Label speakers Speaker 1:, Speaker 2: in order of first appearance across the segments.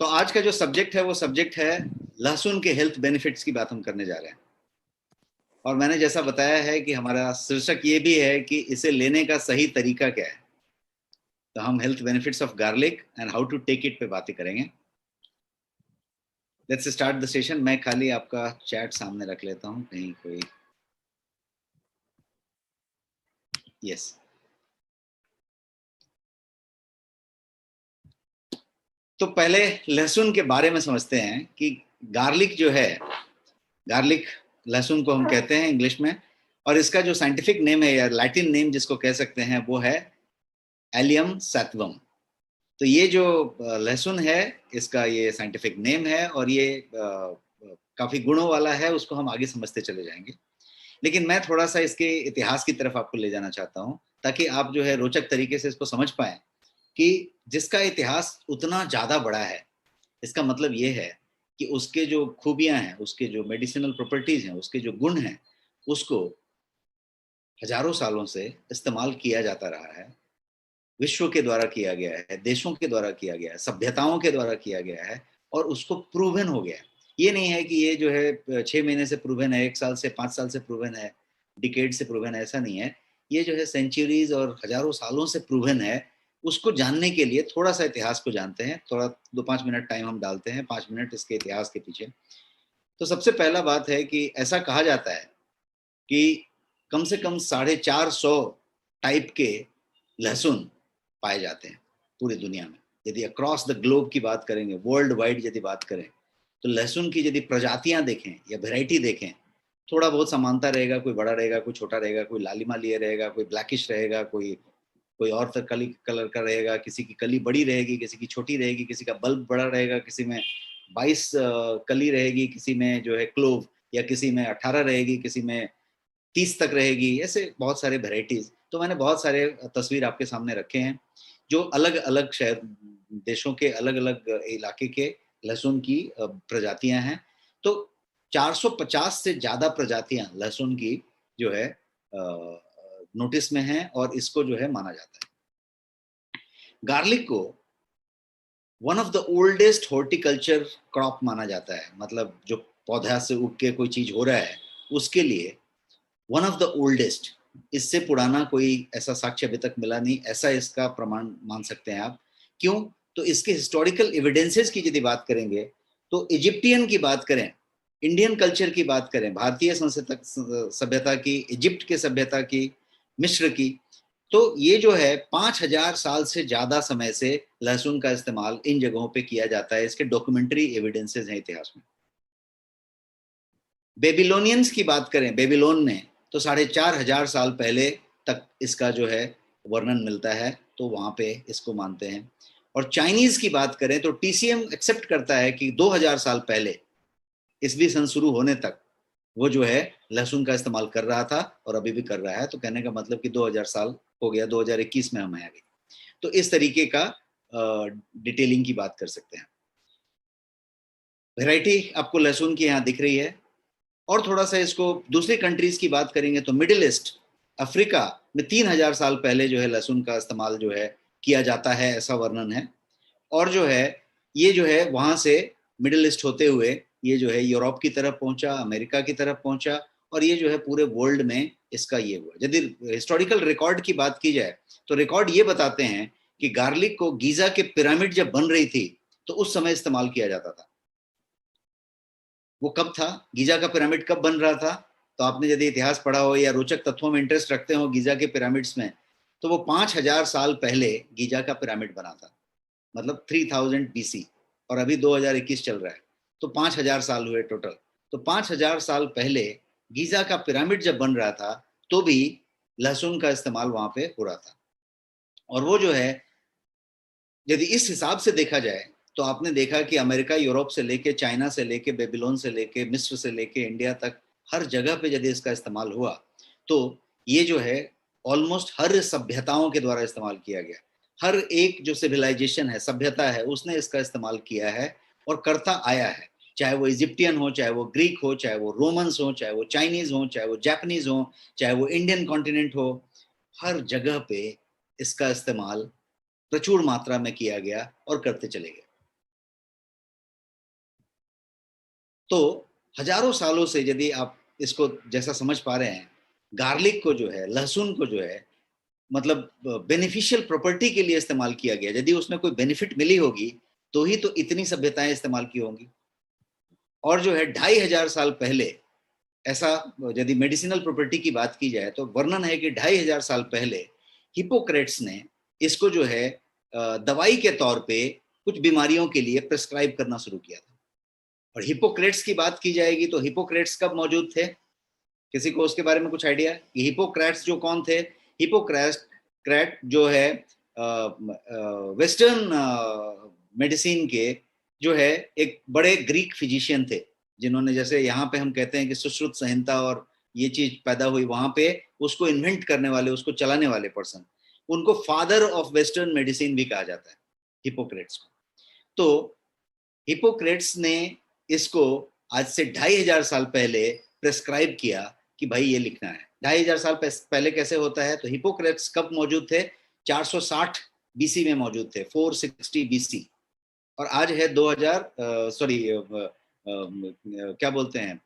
Speaker 1: तो आज का जो सब्जेक्ट है वो सब्जेक्ट है लहसुन के हेल्थ बेनिफिट्स की बात हम करने जा रहे हैं। और मैंने जैसा बताया है कि हमारा शीर्षक ये भी है कि इसे लेने का सही तरीका क्या है। तो हम health benefits of garlic and how to take it पे बातें करेंगे। Let's start the session. मैं खाली आपका चैट सामने रख लेता हूँ कहीं कोई। यस। तो पहले लहसुन के बारे में समझते हैं कि गार्लिक जो है, गार्लिक लहसुन को हम कहते हैं इंग्लिश में, और इसका जो साइंटिफिक नेम है या लैटिन नेम जिसको कह सकते हैं वो है एलियम सैटिवम। तो ये जो लहसुन है इसका ये साइंटिफिक नेम है और ये काफी गुणों वाला है, उसको हम आगे समझते चले जाएंगे। लेकिन मैं थोड़ा सा इसके इतिहास की तरफ आपको ले जाना चाहता हूँ ताकि आप जो है रोचक तरीके से इसको समझ पाए कि जिसका इतिहास उतना ज्यादा बड़ा है, इसका मतलब ये है कि उसके जो खूबियां हैं, उसके जो मेडिसिनल प्रॉपर्टीज हैं, उसके जो गुण हैं, उसको हजारों सालों से इस्तेमाल किया जाता रहा है। विश्व के द्वारा किया गया है, देशों के द्वारा किया गया है, सभ्यताओं के द्वारा किया गया है और उसको प्रूवन हो गया है। ये नहीं है कि ये जो है 6 महीने से प्रूवन है, 1 साल से 5 साल से प्रूवन है, डिकेड से प्रूवन है, ऐसा नहीं है। ये जो है सेंचुरीज और हजारों सालों से प्रूवन है। उसको जानने के लिए थोड़ा सा इतिहास को जानते हैं, थोड़ा 2-5 मिनट टाइम हम डालते हैं, 5 मिनट इसके इतिहास के पीछे। तो सबसे पहला बात है कि ऐसा कहा जाता है कि कम से कम 450 टाइप के लहसुन पाए जाते हैं पूरी दुनिया में। यदि अक्रॉस द ग्लोब की बात करेंगे, वर्ल्ड वाइड यदि बात करें, तो लहसुन की यदि प्रजातियां देखें या वेराइटी देखें, थोड़ा बहुत समानता रहेगा। कोई बड़ा रहेगा, कोई छोटा रहेगा, कोई लालिमा लिए रहेगा, कोई ब्लैकिश रहेगा, कोई कोई और कली कलर का रहेगा, किसी की कली बड़ी रहेगी, किसी की छोटी रहेगी, किसी का बल्ब बड़ा रहेगा, किसी में 22 कली रहेगी, किसी में जो है क्लोव, या किसी में 18 रहेगी, किसी में 30 तक रहेगी। ऐसे बहुत सारे वेराइटीज। तो मैंने बहुत सारे तस्वीर आपके सामने रखे हैं जो अलग अलग शहर, देशों के अलग अलग इलाके के लहसुन की प्रजातियां हैं। तो 450 से ज्यादा प्रजातियां लहसुन की जो है नोटिस में हैं और इसको जो है माना जाता है। गार्लिक को one of the oldest horticulture crop माना जाता है। मतलब जो पौधा से उग के कोई चीज हो रहा है उसके लिए वन ऑफ द ओल्डेस्ट। इससे पुराना कोई ऐसा साक्ष्य अभी तक मिला नहीं, ऐसा इसका प्रमाण मान सकते हैं आप। क्यों? तो इसके हिस्टोरिकल एविडेंसेस की यदि बात करेंगे तो इजिप्टियन की बात करें, इंडियन कल्चर की बात करें, भारतीय सभ्यता की, इजिप्ट के सभ्यता की, मिस्र की, तो ये जो है 5,000 साल से ज्यादा समय से लहसुन का इस्तेमाल इन जगहों पे किया जाता है। इसके डॉक्यूमेंट्री एविडेंसेस हैं इतिहास में। बेबीलोनियंस की बात करें, बेबीलोन में, तो 4,500 साल पहले तक इसका जो है वर्णन मिलता है, तो वहां पे इसको मानते हैं। और चाइनीज की बात करें तो टीसीएम एक्सेप्ट करता है कि 2,000 साल पहले, ईसवी सन शुरू होने तक, वो जो है लहसुन का इस्तेमाल कर रहा था और अभी भी कर रहा है। तो कहने का मतलब कि 2,000 साल हो गया, 2021 में हम आ गए। तो इस तरीके का डिटेलिंग की बात कर सकते हैं। वेराइटी आपको लहसुन की यहाँ दिख रही है। और थोड़ा सा इसको दूसरी कंट्रीज की बात करेंगे तो मिडिल ईस्ट, अफ्रीका में 3,000 साल पहले जो है लहसुन का इस्तेमाल जो है किया जाता है, ऐसा वर्णन है। और जो है ये जो है वहां से मिडिल ईस्ट होते हुए ये जो है यूरोप की तरफ पहुंचा, अमेरिका की तरफ पहुंचा, और ये जो है पूरे वर्ल्ड में इसका ये हुआ। यदि हिस्टोरिकल रिकॉर्ड की बात की जाए तो रिकॉर्ड ये बताते हैं कि गार्लिक को गीजा के पिरामिड जब बन रही थी तो उस समय इस्तेमाल किया जाता था। वो कब था, गीजा का पिरामिड कब बन रहा था? तो आपने यदि इतिहास पढ़ा हो या रोचक तत्वों में इंटरेस्ट रखते हो गीजा के पिरामिड्स में, तो वो 5,000 साल पहले गीजा का पिरामिड बना था। मतलब 3000 BC, और अभी 2021 चल रहा है, तो 5,000 साल हुए टोटल। तो 5,000 साल पहले गीजा का पिरामिड जब बन रहा था तो भी लहसुन का इस्तेमाल वहां पे हो रहा था। और वो जो है यदि इस हिसाब से देखा जाए तो आपने देखा कि अमेरिका, यूरोप से लेके, चाइना से लेके, बेबीलोन से लेके, मिस्र से लेके इंडिया तक, हर जगह पे यदि इसका इस्तेमाल हुआ तो ये जो है ऑलमोस्ट हर सभ्यताओं के द्वारा इस्तेमाल किया गया। हर एक जो सिविलाइजेशन है, सभ्यता है, उसने इसका इस्तेमाल किया है और करता आया है। चाहे वो इजिप्टियन हो, चाहे वो ग्रीक हो, चाहे वो रोमन्स हो, चाहे वो चाइनीज हो, चाहे वो जापानीज हो, चाहे वो इंडियन कॉन्टिनेंट हो, हर जगह पे इसका इस्तेमाल प्रचुर मात्रा में किया गया और करते चले गए। तो हजारों सालों से यदि आप इसको जैसा समझ पा रहे हैं, गार्लिक को जो है, लहसुन को जो है, मतलब बेनिफिशियल प्रॉपर्टी के लिए इस्तेमाल किया गया। यदि उसमें कोई बेनिफिट मिली होगी तो ही तो इतनी सभ्यताएं इस्तेमाल की होंगी। और जो है 2500 साल पहले, ऐसा यदि मेडिसिनल प्रॉपर्टी की बात की जाए तो वर्णन है कि 2500 साल पहले हिपोक्रेट्स ने इसको जो है दवाई के तौर पे कुछ बीमारियों के लिए प्रिस्क्राइब करना शुरू किया था। और हिपोक्रेट्स की बात की जाएगी तो हिपोक्रेट्स कब मौजूद थे? किसी को उसके बारे में कुछ आइडिया कि हिपोक्रेट्स जो कौन थे? हिपोक्रेट जो है वेस्टर्न मेडिसिन के जो है एक बड़े ग्रीक फिजिशियन थे, जिन्होंने, जैसे यहाँ पे हम कहते हैं कि सुश्रुत संहिता और ये चीज पैदा हुई, वहां पे उसको इन्वेंट करने वाले, उसको चलाने वाले पर्सन, उनको फादर ऑफ वेस्टर्न मेडिसिन भी कहा जाता है, हिपोक्रेट्स को। तो हिपोक्रेट्स ने इसको आज से 2500 साल पहले प्रेस्क्राइब किया कि भाई ये लिखना है। 2500 साल पहले कैसे होता है? तो हिपोक्रेट्स कब मौजूद थे? 460 बीसी में मौजूद थे, 460 बीसी। और आज है 2000, सॉरी, क्या बोलते हैं,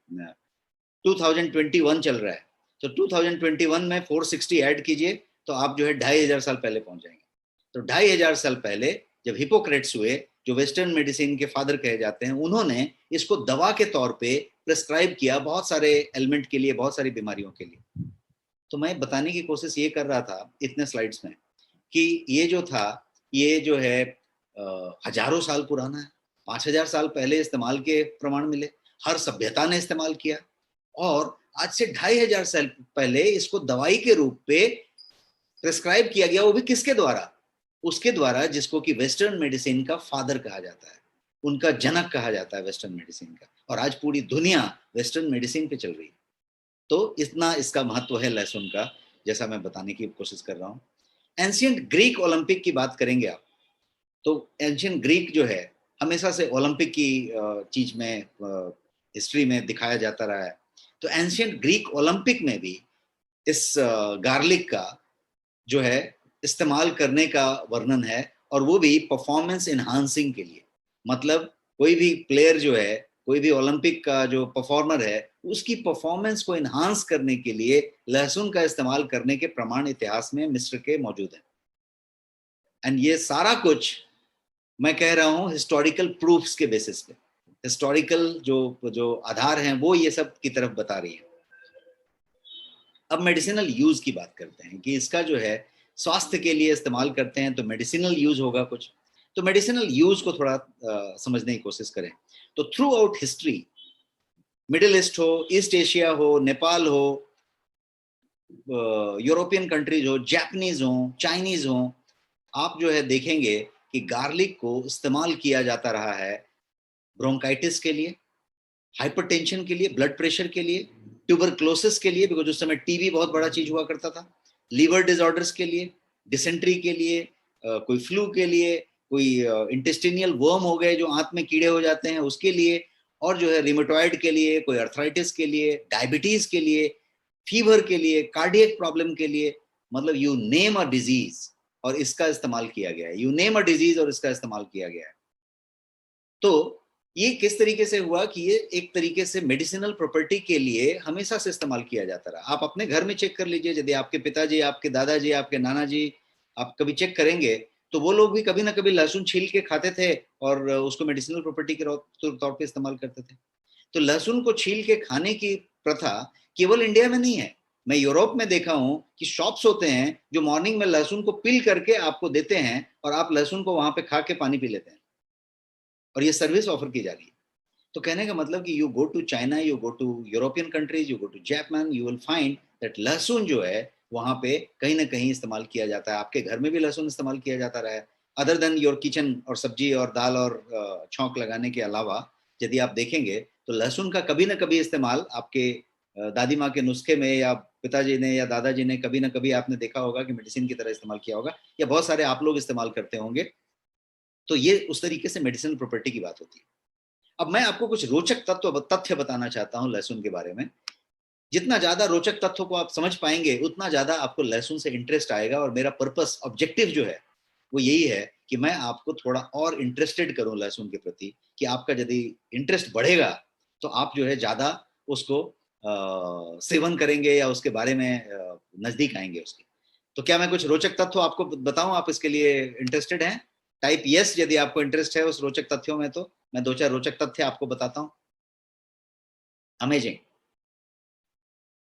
Speaker 1: 2021 चल रहा है। तो 2021 में 460 ऐड कीजिए तो आप जो है 2500 साल पहले पहुंच जाएंगे। तो 2500 साल पहले जब हिपोक्रेट्स हुए, जो वेस्टर्न मेडिसिन के फादर कहे जाते हैं, उन्होंने इसको दवा के तौर पे प्रेस्क्राइब किया बहुत सारे एलिमेंट के लिए, बहुत सारी बीमारियों के लिए। तो मैं बताने की कोशिश ये कर रहा था इतने स्लाइड्स में कि ये जो था, ये जो है हजारों साल पुराना है। 5000 साल पहले इस्तेमाल के प्रमाण मिले, हर सभ्यता ने इस्तेमाल किया। और आज से 2500 साल पहले इसको दवाई के रूप पे प्रिस्क्राइब किया गया, वो भी किसके द्वारा? उसके द्वारा जिसको कि वेस्टर्न मेडिसिन का फादर कहा जाता है, उनका जनक कहा जाता है वेस्टर्न मेडिसिन का। और आज पूरी दुनिया वेस्टर्न मेडिसिन पे चल रही है। तो इतना इसका महत्व है लहसुन का, जैसा मैं बताने की कोशिश कर रहा हूँ। एंशियंट ग्रीक ओलंपिक की बात करेंगे आप, तो एंशियंट ग्रीक जो है हमेशा से ओलंपिक की चीज में, हिस्ट्री में दिखाया जाता रहा है। तो एंशियंट ग्रीक ओलंपिक में भी इस गार्लिक का जो है इस्तेमाल करने का वर्णन है, और वो भी परफॉर्मेंस इनहांसिंग के लिए। मतलब कोई भी प्लेयर जो है, कोई भी ओलंपिक का जो परफॉर्मर है, उसकी परफॉर्मेंस को इनहांस करने के लिए लहसुन का इस्तेमाल करने के प्रमाण इतिहास में मिस्र के मौजूद हैं। एंड ये सारा कुछ मैं कह रहा हूं हिस्टोरिकल प्रूफ्स के बेसिस पे। हिस्टोरिकल जो जो आधार हैं वो ये सब की तरफ बता रही है। अब मेडिसिनल यूज की बात करते हैं कि इसका जो है स्वास्थ्य के लिए इस्तेमाल करते हैं, तो मेडिसिनल यूज होगा कुछ। तो मेडिसिनल यूज को थोड़ा समझने की कोशिश करें। तो through out history, middle east हो, ईस्ट एशिया हो, नेपाल हो, यूरोपियन कंट्रीज हो, जापानीज हो, चाइनीज हो, आप जो है देखेंगे कि गार्लिक को इस्तेमाल किया जाता रहा है ब्रोंकाइटिस के लिए, हाइपरटेंशन के लिए, ब्लड प्रेशर के लिए, ट्यूबरक्लोसिस के लिए, बिकॉज उस समय टीबी बहुत बड़ा चीज हुआ करता था, लीवर डिसऑर्डर्स के लिए, डिसेंट्री के लिए, कोई फ्लू के लिए, कोई इंटेस्टिनियल वर्म हो गए जो आंत में कीड़े हो जाते हैं उसके लिए, और जो है रिमेटॉइड के लिए, कोई अर्थराइटिस के लिए, डायबिटीज के लिए, फीवर के लिए, कार्डियक प्रॉब्लम के लिए, मतलब यू नेम अ डिजीज और इसका इस्तेमाल किया गया है। यू नेम अ डिजीज और इसका इस्तेमाल किया गया है। तो ये किस तरीके से हुआ कि ये एक तरीके से मेडिसिनल प्रॉपर्टी के लिए हमेशा से इस्तेमाल किया जाता रहा। आप अपने घर में चेक कर लीजिए, यदि आपके पिताजी, आपके दादाजी, आपके नाना जी, आप कभी चेक करेंगे तो वो लोग भी कभी ना कभी लहसुन छील के खाते थे और उसको मेडिसिनल प्रॉपर्टी के तौर पे इस्तेमाल करते थे। तो लहसुन को छील के खाने की प्रथा केवल इंडिया में नहीं है। मैं यूरोप में देखा हूं कि शॉप्स होते हैं जो मॉर्निंग में लहसुन को पील करके आपको देते हैं और आप लहसुन को वहां पे खा के पानी पी लेते हैं, और ये सर्विस ऑफर की जा रही है। तो कहने का मतलब कि you go to China, you go to European countries, you go to Japan, you will find that लहसुन जो है वहां पे कहीं ना कहीं इस्तेमाल किया जाता है। आपके घर में भी लहसुन इस्तेमाल किया जाता रहा है, अदर देन योर किचन, और सब्जी और दाल और छौंक लगाने के अलावा यदि आप देखेंगे तो लहसुन का कभी ना कभी इस्तेमाल आपके दादी माँ के नुस्खे में, या पिताजी ने या दादाजी ने कभी ना कभी आपने देखा होगा कि मेडिसिन की तरह इस्तेमाल किया होगा, या बहुत सारे आप लोग इस्तेमाल करते होंगे। तो ये उस तरीके से मेडिसिनल प्रॉपर्टी की बात होती है। अब मैं आपको कुछ रोचक तथ्य बताना चाहता हूं लहसुन के बारे में। जितना ज्यादा रोचक तथ्यों को आप समझ पाएंगे उतना ज्यादा आपको लहसुन से इंटरेस्ट आएगा, और मेरा पर्पस, ऑब्जेक्टिव जो है वो यही है कि मैं आपको थोड़ा और इंटरेस्टेड करूं लहसुन के प्रति, कि आपका यदि इंटरेस्ट बढ़ेगा तो आप जो है ज्यादा उसको सेवन करेंगे या उसके बारे में नजदीक आएंगे उसके। तो क्या मैं कुछ रोचक तथ्य आपको बताऊं, आप इसके लिए इंटरेस्टेड हैं? टाइप यस यदि आपको इंटरेस्ट है उस रोचक तथ्यों में, तो मैं दो चार रोचक तथ्य आपको बताता हूं। अमेजिंग,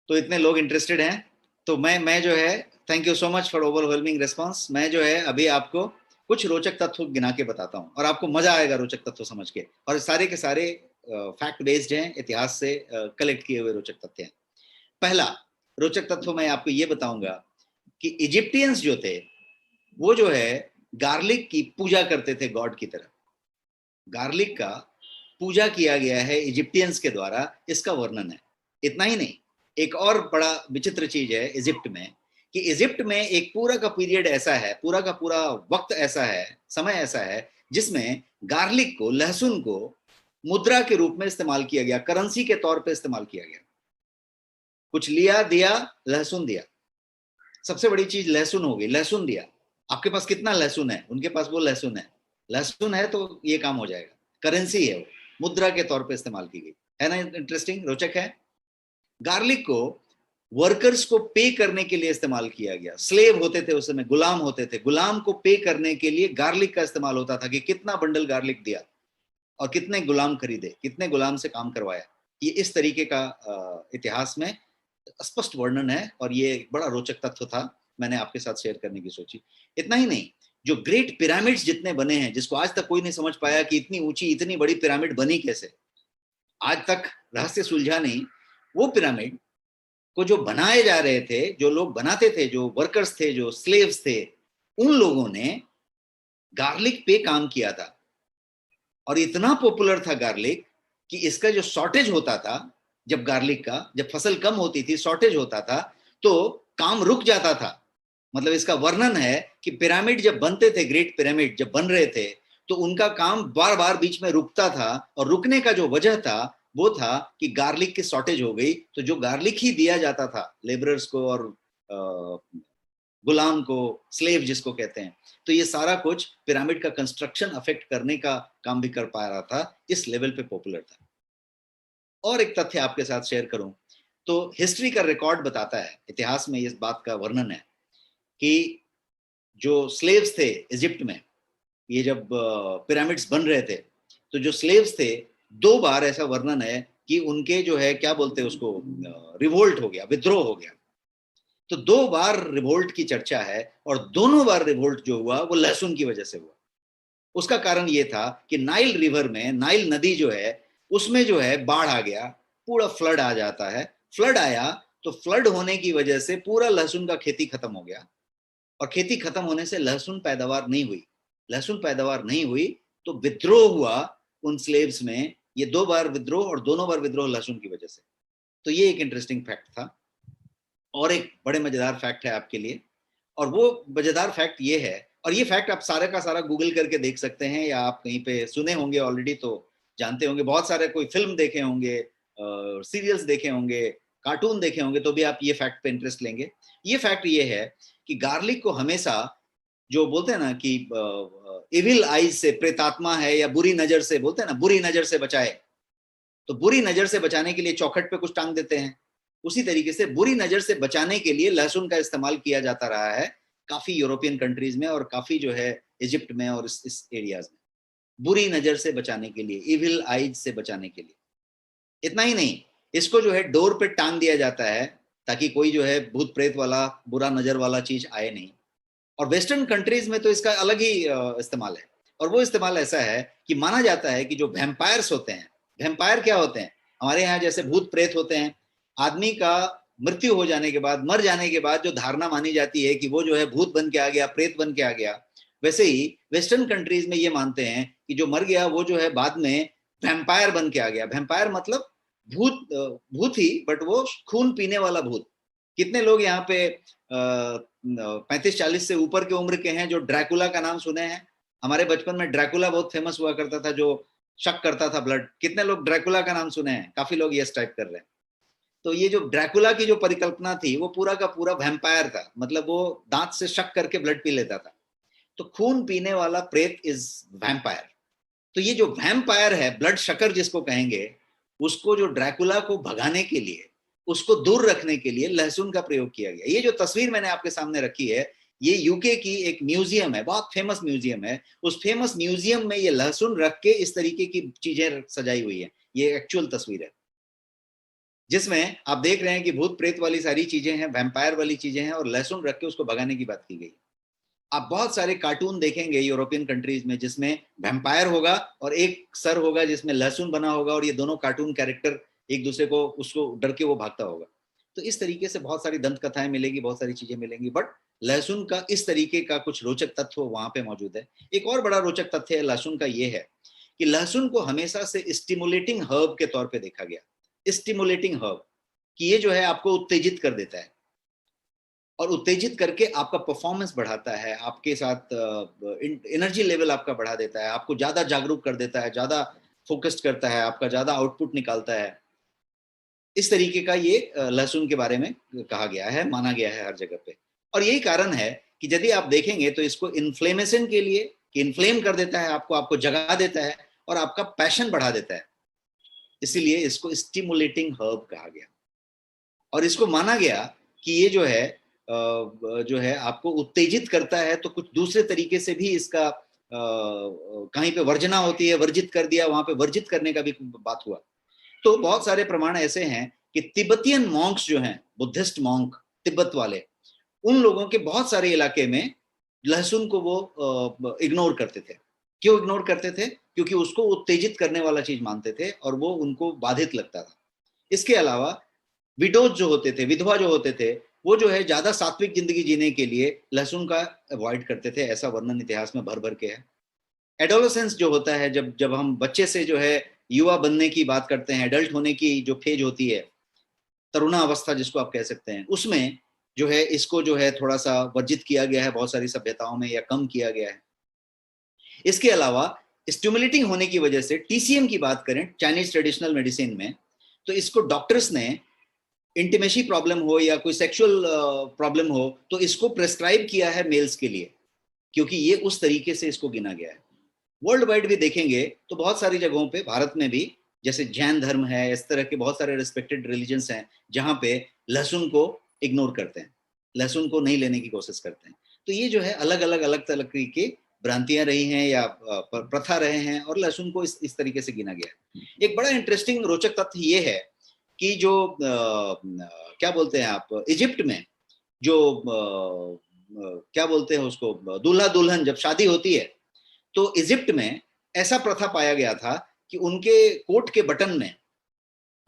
Speaker 1: तो इतने लोग इंटरेस्टेड हैं, तो मैं जो है, thank you so much for overwhelming response. मैं जो है अभी आपको कुछ रोचक तथ्य गिना के बताता हूं और आपको मजा आएगा रोचक तथ्य समझ के, और सारे के सारे फैक्ट बेस्ड हैं, इतिहास से कलेक्ट किए हुए रोचक तथ्य हैं। पहला रोचक तथ्य मैं आपको ये बताऊंगा कि इजिप्टियंस जो थे वो जो है गार्लिक की पूजा करते थे गॉड की तरह। गार्लिक का पूजा किया गया है इजिप्टियंस के द्वारा, इसका वर्णन है। इतना ही नहीं, एक और बड़ा विचित्र चीज है इजिप्ट में, कि इजिप्ट में एक पूरा का पीरियड ऐसा है, पूरा का पूरा वक्त ऐसा है, समय ऐसा है, जिसमें गार्लिक को, लहसुन को मुद्रा के रूप में इस्तेमाल किया गया, करेंसी के तौर पे इस्तेमाल किया गया। कुछ लिया दिया, लहसुन दिया। सबसे बड़ी चीज लहसुन होगी, लहसुन दिया। आपके पास कितना लहसुन है, उनके पास वो लहसुन है, लहसुन है तो ये काम हो जाएगा। करेंसी है वो, मुद्रा के तौर पे इस्तेमाल की गई है ना। इंटरेस्टिंग, रोचक है। गार्लिक को वर्कर्स को पे करने के लिए इस्तेमाल किया गया। स्लेव होते थे उस समय, गुलाम होते थे, गुलाम को पे करने के लिए गार्लिक का इस्तेमाल होता था कि कितना बंडल गार्लिक दिया और कितने गुलाम खरीदे, कितने गुलाम से काम करवाया। ये इस तरीके का इतिहास में स्पष्ट वर्णन है और ये एक बड़ा रोचक तथ्य था, मैंने आपके साथ शेयर करने की सोची। इतना ही नहीं, जो ग्रेट पिरामिड्स जितने बने हैं, जिसको आज तक कोई नहीं समझ पाया कि इतनी ऊंची इतनी बड़ी पिरामिड बनी कैसे, आज तक रहस्य सुलझा नहीं। वो पिरामिड को जो बनाए जा रहे थे, जो लोग बनाते थे, जो वर्कर्स थे, जो स्लेव्स थे, उन लोगों ने गार्लिक पे काम किया था। और इतना पॉपुलर था गार्लिक कि इसका जो शॉर्टेज होता था, जब गार्लिक का, जब फसल कम होती थी, शॉर्टेज होता था, तो काम रुक जाता था। मतलब इसका वर्णन है कि पिरामिड जब बनते थे, ग्रेट पिरामिड जब बन रहे थे, तो उनका काम बार बार बीच में रुकता था, और रुकने का जो वजह था वो था कि गार्लिक की शॉर्टेज हो गई। तो जो गार्लिक ही दिया जाता था लेबरर्स को और गुलाम को, स्लेव जिसको कहते हैं, तो ये सारा कुछ पिरामिड का कंस्ट्रक्शन अफेक्ट करने का काम भी कर पा रहा था, इस लेवल पे पॉपुलर था। और एक तथ्य आपके साथ शेयर करूं, तो हिस्ट्री का रिकॉर्ड बताता है, इतिहास में इस बात का वर्णन है कि जो स्लेव्स थे इजिप्ट में, ये जब पिरामिड्स बन रहे थे, तो जो स्लेव्स थे, दो बार ऐसा वर्णन है कि उनके जो है क्या बोलते हैं उसको, रिवोल्ट हो गया, विद्रोह हो गया। तो दो बार रिवोल्ट की चर्चा है, और दोनों बार रिवोल्ट जो हुआ वो लहसुन की वजह से हुआ। उसका कारण ये था कि नाइल रिवर में, नाइल नदी जो है उसमें जो है बाढ़ आ गया, पूरा फ्लड आ जाता है। फ्लड आया तो फ्लड होने की वजह से पूरा लहसुन का खेती खत्म हो गया, और खेती खत्म होने से लहसुन पैदावार नहीं हुई। लहसुन पैदावार नहीं हुई तो विद्रोह हुआ उन स्लेव्स में। ये दो बार विद्रोह, और दोनों बार विद्रोह लहसुन की वजह से। तो ये एक इंटरेस्टिंग फैक्ट था। और एक बड़े मजेदार फैक्ट है आपके लिए, और वो मजेदार फैक्ट ये है, और ये फैक्ट आप सारे का सारा गूगल करके देख सकते हैं, या आप कहीं पे सुने होंगे ऑलरेडी तो जानते होंगे, बहुत सारे कोई फिल्म देखे होंगे, सीरियल्स देखे होंगे, कार्टून देखे होंगे, तो भी आप ये फैक्ट पे इंटरेस्ट लेंगे। ये फैक्ट ये है कि गार्लिक को हमेशा, जो बोलते हैं ना कि इविल आईज से, प्रेतात्मा है या बुरी नजर से, बोलते हैं ना बुरी नजर से बचाए, तो बुरी नजर से बचाने के लिए चौखट पे कुछ टांग देते हैं। उसी तरीके से बुरी नजर से बचाने के लिए लहसुन का इस्तेमाल किया जाता रहा है काफी यूरोपियन कंट्रीज में, और काफी जो है इजिप्ट में और इस एरियाज में, बुरी नजर से बचाने के लिए, इविल आईज से बचाने के लिए। इतना ही नहीं, इसको जो है डोर पे टांग दिया जाता है ताकि कोई जो है भूत प्रेत वाला, बुरा नजर वाला चीज आए नहीं। और वेस्टर्न कंट्रीज में तो इसका अलग ही इस्तेमाल है, और वो इस्तेमाल ऐसा है कि माना जाता है कि जो वैम्पायर्स होते हैं, वैम्पायर क्या होते हैं, हमारे यहाँ जैसे भूत प्रेत होते हैं, आदमी का मृत्यु हो जाने के बाद, मर जाने के बाद जो धारणा मानी जाती है कि वो जो है भूत बन के आ गया, प्रेत बन के आ गया, वैसे ही वेस्टर्न कंट्रीज में ये मानते हैं कि जो मर गया वो जो है बाद में वैम्पायर बन के आ गया। वैम्पायर मतलब भूत, भूत ही, बट वो खून पीने वाला भूत। कितने लोग यहाँ पे 35-40 से ऊपर के उम्र के हैं जो ड्रैकुला का नाम सुने हैं? हमारे बचपन में ड्रैकुला बहुत फेमस हुआ करता था, जो शक करता था ब्लड। कितने लोग ड्रैकुला का नाम सुने हैं? काफी लोग यस टाइप कर रहे हैं। तो ये जो ड्रैकुला की जो परिकल्पना थी, वो पूरा का पूरा वैम्पायर था, मतलब वो दांत से शक करके ब्लड पी लेता था। तो खून पीने वाला प्रेत इज वैम्पायर। तो ये जो वैम्पायर है, ब्लड शकर जिसको कहेंगे, उसको जो ड्रैकुला को भगाने के लिए, उसको दूर रखने के लिए लहसुन का प्रयोग किया गया। ये जो तस्वीर मैंने आपके सामने रखी है, ये यूके की एक म्यूजियम है, बहुत फेमस म्यूजियम है। उस फेमस म्यूजियम में ये लहसुन रख के इस तरीके की चीजें सजाई हुई है। ये एक्चुअल तस्वीर है जिसमें आप देख रहे हैं कि भूत प्रेत वाली सारी चीजें हैं, वैम्पायर वाली चीजें हैं, और लहसुन रख के उसको भगाने की बात की गई। आप बहुत सारे कार्टून देखेंगे यूरोपियन कंट्रीज में जिसमें वैम्पायर होगा और एक सर होगा जिसमें लहसुन बना होगा, और ये दोनों कार्टून कैरेक्टर एक दूसरे को उसको डर के वो भागता होगा। तो इस तरीके से बहुत सारी दंत कथाएं मिलेगी, बहुत सारी चीजें मिलेंगी, बट लहसुन का इस तरीके का कुछ रोचक तत्व वहां पे मौजूद है। एक और बड़ा रोचक तथ्य है लहसुन का ये है कि लहसुन को हमेशा से स्टिमुलेटिंग हर्ब के तौर पे देखा गया। स्टिमुलेटिंग हर्ब कि ये जो है आपको उत्तेजित कर देता है, और उत्तेजित करके आपका परफॉर्मेंस बढ़ाता है, आपके साथ एनर्जी लेवल आपका बढ़ा देता है, आपको ज्यादा जागरूक कर देता है, ज्यादा फोकस्ड करता है, आपका ज्यादा आउटपुट निकालता है। इस तरीके का ये लहसुन के बारे में कहा गया है, माना गया है हर जगह पे। और यही कारण है कि यदि आप देखेंगे तो इसको इन्फ्लेमेशन के लिए, कि इन्फ्लेम कर देता है आपको, आपको जगा देता है और आपका पैशन बढ़ा देता है, इसीलिए इसको स्टिमुलेटिंग हर्ब कहा गया। और इसको माना गया कि ये जो है आपको उत्तेजित करता है, तो कुछ दूसरे तरीके से भी इसका कहीं पे वर्जना होती है, वर्जित कर दिया, वहां पे वर्जित करने का भी बात हुआ। तो बहुत सारे प्रमाण ऐसे हैं कि तिब्बतियन मॉन्क्स जो हैं, बुद्धिस्ट मॉन्क तिब्बत वाले, उन लोगों के बहुत सारे इलाके में लहसुन को वो इग्नोर करते थे। क्यों इग्नोर करते थे? क्योंकि उसको उत्तेजित करने वाला चीज मानते थे और वो उनको बाधित लगता था। इसके अलावा विडोज जो होते थे, विधवा जो होते थे, वो जो है ज्यादा सात्विक जिंदगी जीने के लिए लहसुन का अवॉइड करते थे, ऐसा वर्णन इतिहास में भर भर के है। एडोलेसेंस जो होता है, जब जब हम बच्चे से जो है युवा बनने की बात करते हैं, एडल्ट होने की जो फेज होती है, तरुणा अवस्था जिसको आप कह सकते हैं, उसमें जो है इसको जो है थोड़ा सा वर्जित किया गया है बहुत सारी सभ्यताओं में, या कम किया गया है। इसके अलावा स्टिमुलेटिंग होने की वजह से टीसीएम की बात करें चाइनीज ट्रेडिशनल मेडिसिन में, तो इसको डॉक्टर्स ने इंटीमेसी प्रॉब्लम हो या कोई सेक्सुअल प्रॉब्लम हो तो इसको प्रेस्क्राइब किया है मेल्स के लिए, क्योंकि ये उस तरीके से इसको गिना गया है। वर्ल्ड वाइड भी देखेंगे तो बहुत सारी जगहों पे, भारत में भी, जैसे जैन धर्म है, इस तरह के बहुत सारे रिस्पेक्टेड रिलीजन्स हैं जहां पे लहसुन को इग्नोर करते हैं, लहसुन को नहीं लेने की कोशिश करते हैं। तो ये जो है अलग अलग अलग तरह की भ्रांतियां रही हैं या प्रथा रहे हैं, और लहसुन को इस तरीके से गिना गया है। एक बड़ा इंटरेस्टिंग रोचक तथ्य ये है कि जो क्या बोलते हैं आप, इजिप्ट में जो क्या बोलते हैं उसको, दूल्हा दुल्हन जब शादी होती है, तो इजिप्ट में ऐसा प्रथा पाया गया था कि उनके कोट के बटन में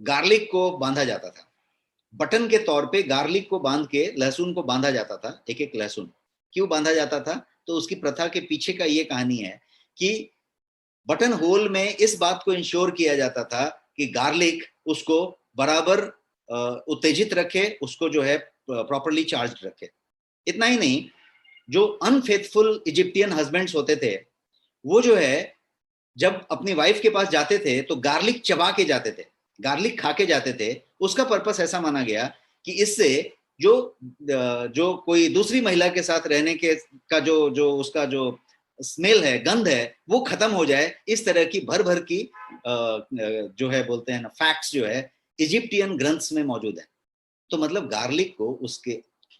Speaker 1: गार्लिक को बांधा जाता था। बटन के तौर पे गार्लिक को बांध के लहसुन को बांधा जाता था, एक एक लहसुन। क्यों बांधा जाता था? तो उसकी प्रथा के पीछे का ये कहानी है कि बटन होल में इस बात को इंश्योर किया जाता था कि गार्लिक उसको बराबर उत्तेजित रखे, उसको जो है प्रॉपरली चार्ज रखे। इतना ही नहीं, जो अनफेथफुल इजिप्टियन हस्बैंड्स होते थे, वो जो है जब अपनी वाइफ के पास जाते थे तो गार्लिक चबा के जाते थे, गार्लिक खा के जाते थे। उसका पर्पस ऐसा माना गया कि इससे जो जो कोई दूसरी महिला के साथ रहने के का जो जो उसका जो स्मेल है, गंध है, वो खत्म हो जाए। इस तरह की भर भर की जो है बोलते हैं ना फैक्ट्स जो है इजिप्टियन ग्रंथ्स में मौजूद है। तो मतलब गार्लिक को उसके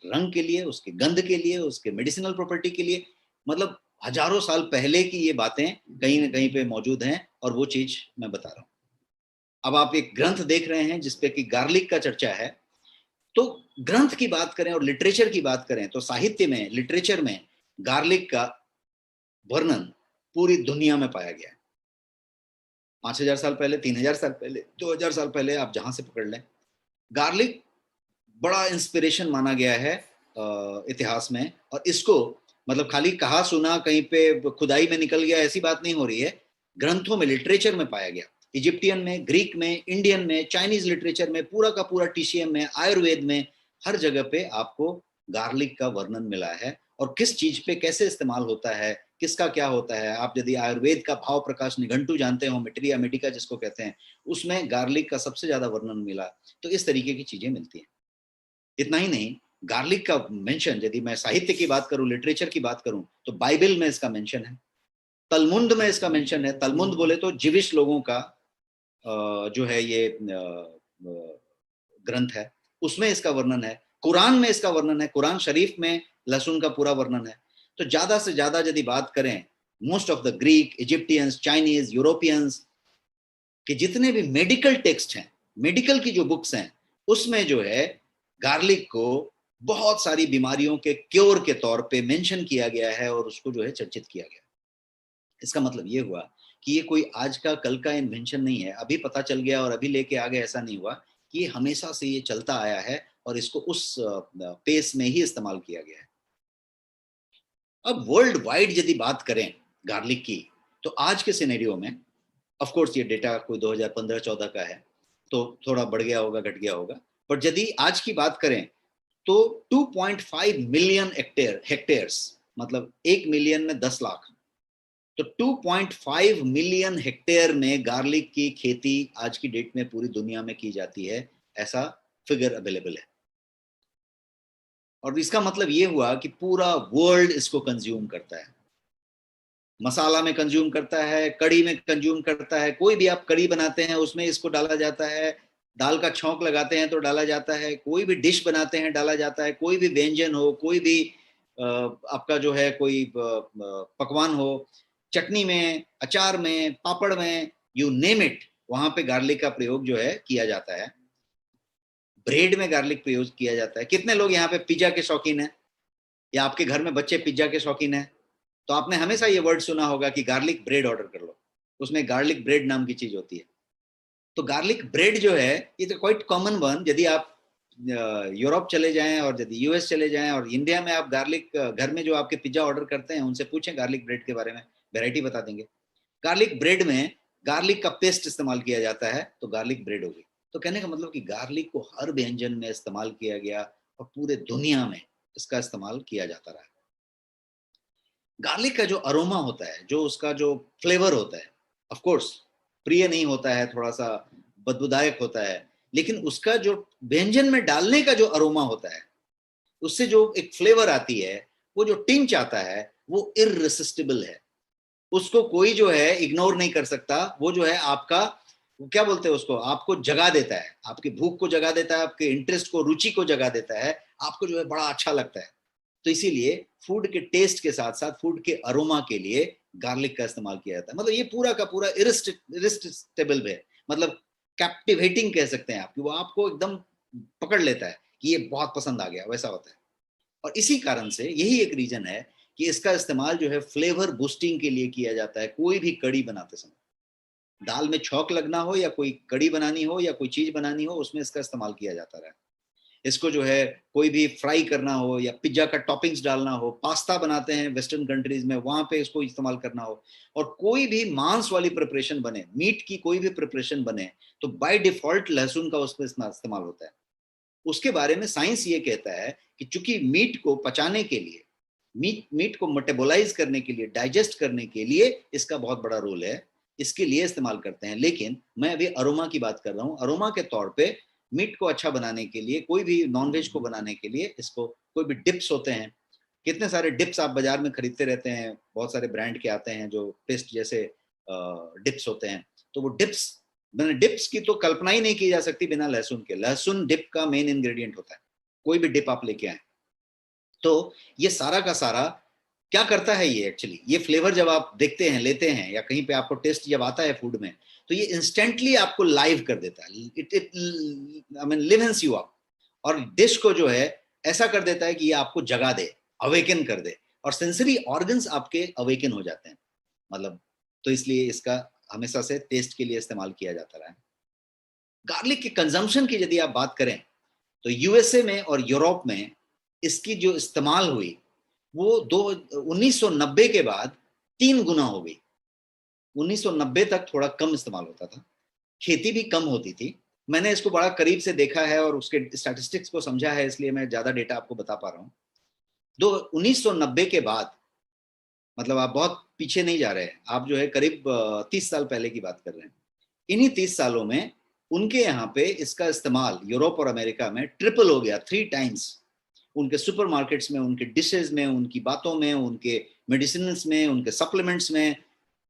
Speaker 1: रंग के लिए, उसके गंध के लिए, उसके मेडिसिनल प्रॉपर्टी के लिए, मतलब हजारों साल पहले की ये बातें कहीं ना कहीं पे मौजूद हैं, और वो चीज मैं बता रहा हूं। अब आप एक ग्रंथ देख रहे हैं जिसपे कि गार्लिक का चर्चा है। तो ग्रंथ की बात करें और लिटरेचर की बात करें तो साहित्य में, लिटरेचर में गार्लिक का वर्णन पूरी दुनिया में पाया गया है। 5,000 साल पहले, 3,000 साल पहले, 2,000 साल पहले, आप जहां से पकड़ लें, गार्लिक बड़ा इंस्पिरेशन माना गया है इतिहास में। और इसको मतलब खाली कहा सुना, कहीं पे खुदाई में निकल गया, ऐसी बात नहीं हो रही है। ग्रंथों में, लिटरेचर में पाया गया। इजिप्टियन में, ग्रीक में, इंडियन में, चाइनीज लिटरेचर में, पूरा का पूरा टीसीएम में, आयुर्वेद में, हर जगह पे आपको गार्लिक का वर्णन मिला है। और किस चीज पे कैसे इस्तेमाल होता है, किसका क्या होता है, आप यदि आयुर्वेद का भाव प्रकाश निघंटु जानते हो, मेटेरिया मेडिका जिसको कहते हैं, उसमें गार्लिक का सबसे ज्यादा वर्णन मिला। तो इस तरीके की चीजें मिलती हैं। इतना ही नहीं, गार्लिक का मेंशन, यदि मैं साहित्य की बात करूं, लिटरेचर की बात करूं, तो बाइबल में इसका मेंशन है, तलमुंड में इसका मेंशन है। तलमुंड बोले तो जिविश लोगों का जो है ये ग्रंथ है, उसमें इसका वर्णन है, कुरान में इसका वर्णन है, कुरान शरीफ में लहसुन का पूरा वर्णन है। तो ज्यादा से ज्यादा यदि बात करें, most of the Greek, Egyptians, Chinese, Europeans के जितने भी मेडिकल टेक्स्ट हैं, मेडिकल की जो बुक्स हैं, उसमें जो है गार्लिक को बहुत सारी बीमारियों के क्योर के तौर पे मेंशन किया गया है और उसको जो है चर्चित किया गया। इसका मतलब ये हुआ कि ये कोई आज का कल का इन्वेंशन नहीं है, अभी पता चल गया और अभी लेके आ गए, ऐसा नहीं हुआ कि ये हमेशा से ये चलता आया है और इसको उस पेस में ही इस्तेमाल किया गया है। अब वर्ल्ड वाइड यदि बात करें गार्लिक की, तो आज के सिनेरियो में, ऑफ कोर्स ये डेटा कोई 2015-14 का है, तो थोड़ा बढ़ गया होगा, घट गया होगा, पर यदि आज की बात करें तो 2.5 मिलियन हेक्टेयर्स, मतलब 1 मिलियन में 10 लाख, तो 2.5 मिलियन हेक्टेयर में गार्लिक की खेती आज की डेट में पूरी दुनिया में की जाती है, ऐसा फिगर अवेलेबल है। और इसका मतलब ये हुआ कि पूरा वर्ल्ड इसको कंज्यूम करता है, मसाला में कंज्यूम करता है, कड़ी में कंज्यूम करता है, कोई भी आप कड़ी बनाते हैं उसमें इसको डाला जाता है, दाल का छौंक लगाते हैं तो डाला जाता है, कोई भी डिश बनाते हैं डाला जाता है, कोई भी व्यंजन हो, कोई भी आपका जो है कोई पकवान हो, चटनी में, अचार में, पापड़ में, यू नेम इट, वहां पे गार्लिक का प्रयोग जो है किया जाता है। ब्रेड में गार्लिक प्रयोग किया जाता है। कितने लोग यहाँ पे पिज्जा के शौकीन हैं, या आपके घर में बच्चे पिज्जा के शौकीन हैं? तो आपने हमेशा ये वर्ड सुना होगा कि गार्लिक ब्रेड ऑर्डर कर लो, उसमें गार्लिक ब्रेड नाम की चीज होती है। तो गार्लिक ब्रेड जो है ये तो क्वाइट कॉमन वन, यदि आप यूरोप चले जाएं और यदि यूएस चले जाएं और इंडिया में आप गार्लिक घर में जो आपके पिज्जा ऑर्डर करते हैं उनसे पूछें गार्लिक ब्रेड के बारे में, वैरायटी बता देंगे। गार्लिक ब्रेड में गार्लिक का पेस्ट इस्तेमाल किया जाता है तो गार्लिक ब्रेड होगी। तो कहने का मतलब कि गार्लिक को हर व्यंजन में इस्तेमाल किया गया और पूरे दुनिया में इसका इस्तेमाल किया जाता रहा। गार्लिक का जो अरोमा होता है, जो उसका जो फ्लेवर होता है, ऑफ कोर्स प्रिय नहीं होता है, थोड़ा सा बदबूदायक होता है, लेकिन उसका जो व्यंजन में डालने का जो अरोमा होता है, उससे जो एक फ्लेवर आती है, वो जो टिंच आता है, वो इररेसिस्टिबल है। उसको कोई जो है इग्नोर नहीं कर सकता। वो जो है आपका, क्या बोलते हैं उसको, आपको जगा देता है, आपकी भूख को जगा देता है, आपके इंटरेस्ट को, रुचि को जगा देता है, आपको जो है बड़ा अच्छा लगता है। तो इसीलिए फूड के टेस्ट के साथ साथ फूड के अरोमा के लिए गार्लिक का इस्तेमाल किया जाता है। मतलब ये पूरा का पूरा इरिस्टिबल है, मतलब कैप्टिवेटिंग कह सकते हैं आप, कि वो आपको एकदम पकड़ लेता है कि ये बहुत पसंद आ गया, वैसा होता है। और इसी कारण से यही एक रीजन है कि इसका इस्तेमाल जो है फ्लेवर बूस्टिंग के लिए किया जाता है। कोई भी कड़ी बनाते समय, दाल में छौंक लगना हो या कोई कड़ी बनानी हो या कोई चीज बनानी हो, उसमें इसका इस्तेमाल किया जाता रहा। इसको जो है कोई भी फ्राई करना हो या पिज्जा का टॉपिंग्स डालना हो, पास्ता बनाते हैं वेस्टर्न कंट्रीज में, वहां पे इसको इस्तेमाल करना हो, और कोई भी मांस वाली प्रिपरेशन बने, मीट की कोई भी प्रिपरेशन बने, तो बाय डिफॉल्ट लहसुन का उसमें इस्तेमाल होता है। उसके बारे में साइंस ये कहता है कि चूंकि मीट को पचाने के लिए, मीट को मेटाबोलाइज करने के लिए, डाइजेस्ट करने के लिए इसका बहुत बड़ा रोल है, इसके लिए इस्तेमाल करते हैं। लेकिन मैं अभी अरोमा की बात कर रहा हूँ। अरोमा के तौर पे मीट को अच्छा बनाने के लिए, कोई भी नॉनवेज को बनाने के लिए, इसको कोई भी डिप्स होते हैं, कितने सारे डिप्स आप बाजार में खरीदते रहते हैं, बहुत सारे ब्रांड के आते हैं जो पेस्ट जैसे डिप्स होते हैं। तो वो डिप्स, मैंने डिप्स की तो कल्पना ही नहीं की जा सकती बिना लहसुन के। लहसुन डिप का मेन इंग्रेडिएंट होता है, कोई भी डिप आप लेके आए। तो ये सारा का सारा क्या करता है, ये एक्चुअली ये फ्लेवर जब आप देखते हैं, लेते हैं, या कहीं पे आपको टेस्ट जब आता है फूड में, तो ये इंस्टेंटली आपको लाइव कर देता है। It it I mean livens you up, और डिश को जो है ऐसा कर देता है कि ये आपको जगा दे, अवेकन कर दे, और सेंसरी ऑर्गन्स आपके अवेकन हो जाते हैं। मतलब तो इसलिए इसका हमेशा से टेस्ट के लिए इस्तेमाल किया जाता रहा है। गार्लिक के कंजम्पशन की यदि आप बात करें, तो यूएसए में और यूरोप में इसकी जो इस्तेमाल हुई वो 1990 के बाद 3 गुना हो गई। 1990 तक थोड़ा कम इस्तेमाल होता था, खेती भी कम होती थी। मैंने इसको बड़ा करीब से देखा है और उसके स्टैटिस्टिक्स को समझा है, इसलिए मैं ज्यादा डेटा आपको बता पा रहा हूँ। 1990 के बाद, मतलब आप बहुत पीछे नहीं जा रहे हैं, आप जो है करीब 30 साल पहले की बात कर रहे हैं। इन्हीं 30 सालों में उनके यहाँ पे इसका इस्तेमाल यूरोप और अमेरिका में ट्रिपल हो गया, 3 टाइम्स। उनके सुपरमार्केट्स में, उनके डिशेज में, उनकी बातों में, उनके मेडिसिन्स में, उनके सप्लीमेंट्स में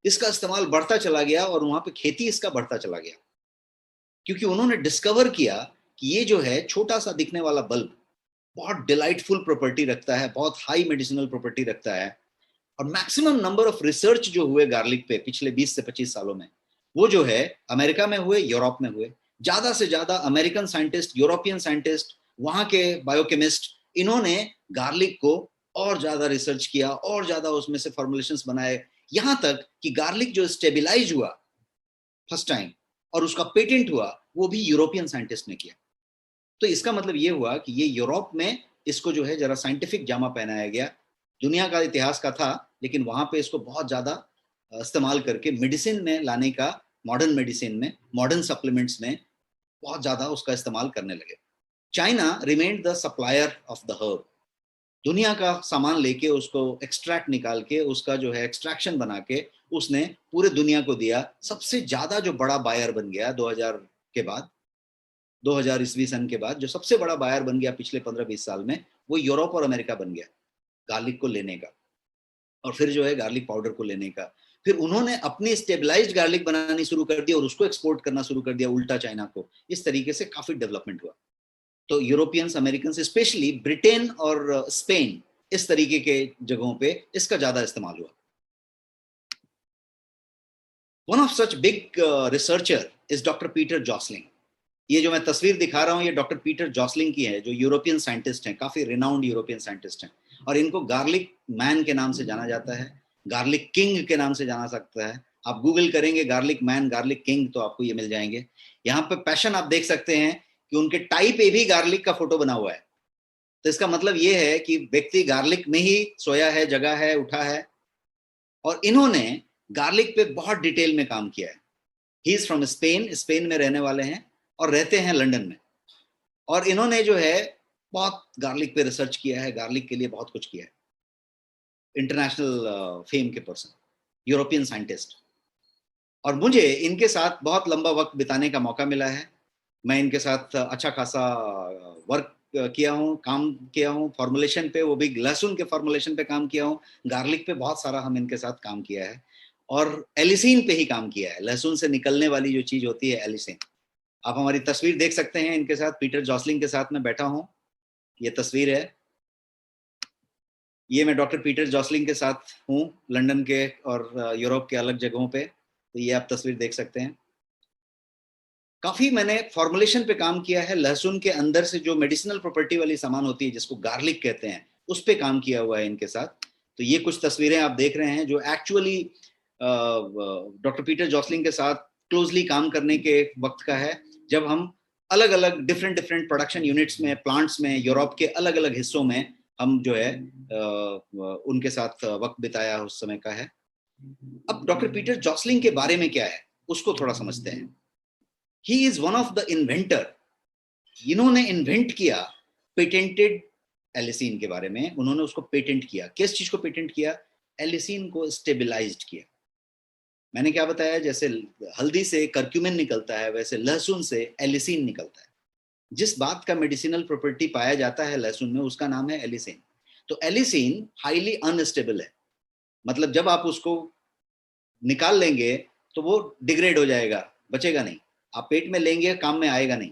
Speaker 1: इसका इस्तेमाल बढ़ता चला गया, और वहां पे खेती इसका बढ़ता चला गया। क्योंकि उन्होंने डिस्कवर किया कि ये जो है छोटा सा दिखने वाला बल्ब बहुत डिलाइटफुल प्रॉपर्टी रखता है, बहुत हाई मेडिसिनल प्रॉपर्टी रखता है। और मैक्सिमम नंबर ऑफ रिसर्च जो हुए गार्लिक पे पिछले 20 से 25 सालों में, वो जो है अमेरिका में हुए, यूरोप में हुए। ज्यादा से ज्यादा अमेरिकन साइंटिस्ट, यूरोपियन साइंटिस्ट, वहां के बायोकेमिस्ट, इन्होंने गार्लिक को और ज्यादा रिसर्च किया और ज्यादा उसमें से फॉर्मुलेशंस बनाए, यहां तक कि गार्लिक जो स्टेबिलाईज हुआ फर्स्ट टाइम और उसका पेटेंट हुआ, वो भी यूरोपियन साइंटिस्ट ने किया। तो इसका मतलब ये हुआ कि ये यूरोप में इसको जो है जरा साइंटिफिक जामा पहनाया गया। दुनिया का इतिहास का था, लेकिन वहां पे इसको बहुत ज्यादा इस्तेमाल करके मेडिसिन में लाने का, मॉडर्न मेडिसिन में, मॉडर्न सप्लीमेंट्स में बहुत ज्यादा उसका इस्तेमाल करने लगे। China remained the supplier of the herb. दुनिया का सामान लेके उसको एक्सट्रैक्ट निकाल के उसका जो है एक्सट्रैक्शन बना के उसने पूरे दुनिया को दिया। सबसे ज्यादा जो बड़ा बायर बन गया 2000 के बाद, 2000 ईस्वी सन के बाद जो सबसे बड़ा बायर बन गया पिछले 15-20 साल में, वो यूरोप और अमेरिका बन गया गार्लिक को लेने का, और फिर जो है गार्लिक पाउडर को लेने का। फिर उन्होंने अपनी स्टेबलाइज्ड गार्लिक बनानी शुरू कर दी और उसको एक्सपोर्ट करना शुरू कर दिया उल्टा चाइना को। इस तरीके से काफी डेवलपमेंट हुआ। तो यूरोपियंस, अमेरिकन, स्पेशली ब्रिटेन और स्पेन, इस तरीके के जगहों पे इसका ज्यादा इस्तेमाल हुआ। One of such big researcher is doctor Peter Josling. ये जो मैं तस्वीर दिखा रहा हूँ, ये डॉक्टर पीटर जॉसलिंग की है, जो यूरोपियन साइंटिस्ट हैं, काफी रिनाउंड यूरोपियन साइंटिस्ट हैं। और इनको गार्लिक मैन के नाम से जाना जाता है, गार्लिक किंग के नाम से जाना सकता है। आप गूगल करेंगे गार्लिक मैन, गार्लिक किंग, तो आपको ये मिल जाएंगे। यहाँ पे पैशन आप देख सकते हैं कि उनके टाई पे भी गार्लिक का फोटो बना हुआ है। तो इसका मतलब ये है कि व्यक्ति गार्लिक में ही सोया है, जगा है, उठा है। और इन्होंने गार्लिक पे बहुत डिटेल में काम किया है। He is from Spain, Spain में रहने वाले हैं और रहते हैं लंदन में। और इन्होंने जो है बहुत गार्लिक पे रिसर्च किया है, गार्लिक के लिए बहुत कुछ किया है। इंटरनेशनल फेम के पर्सन, यूरोपियन साइंटिस्ट। और मुझे इनके साथ बहुत लंबा वक्त बिताने का मौका मिला है। मैं इनके साथ अच्छा खासा वर्क किया हूँ, काम किया हूँ फॉर्मुलेशन पे, वो भी लहसुन के फॉर्मुलेशन पे काम किया हूँ। गार्लिक पे बहुत सारा हम इनके साथ काम किया है और एलिसीन पे ही काम किया है। लहसुन से निकलने वाली जो चीज होती है एलिसीन। आप हमारी तस्वीर देख सकते हैं, इनके साथ पीटर जॉसलिंग के साथ मैं बैठा हूँ। ये तस्वीर है, ये मैं डॉक्टर पीटर जॉसलिंग के साथ हूँ लंदन के और यूरोप के अलग जगहों पे। तो ये आप तस्वीर देख सकते हैं। काफी मैंने फॉर्मुलेशन पे काम किया है। लहसुन के अंदर से जो मेडिसिनल प्रॉपर्टी वाली सामान होती है जिसको गार्लिक कहते हैं, उस पे काम किया हुआ है इनके साथ। तो ये कुछ तस्वीरें आप देख रहे हैं जो एक्चुअली डॉक्टर पीटर जॉसलिंग के साथ क्लोजली काम करने के वक्त का है, जब हम अलग अलग डिफरेंट डिफरेंट प्रोडक्शन यूनिट्स में, प्लांट्स में, यूरोप के अलग अलग हिस्सों में हम जो है उनके साथ वक्त बिताया उस समय का है। अब डॉक्टर पीटर जॉसलिंग के बारे में क्या है उसको थोड़ा समझते हैं। He is one of the inventor. इन्होंने इन्वेंट किया पेटेंटेड एलिसीन के बारे में। उन्होंने उसको पेटेंट किया। किस चीज को पेटेंट किया? एलिसीन को स्टेबलाइज्ड किया। मैंने क्या बताया, जैसे हल्दी से करक्यूमिन निकलता है, वैसे लहसुन से एलिसीन निकलता है। जिस बात का मेडिसिनल प्रॉपर्टी पाया जाता है लहसुन में, उसका नाम है एलिसीन। तो एलिसीन हाईली अनस्टेबल है। मतलब जब आप उसको निकाल लेंगे तो वो डिग्रेड हो जाएगा, बचेगा नहीं। आप पेट में लेंगे, काम में आएगा नहीं।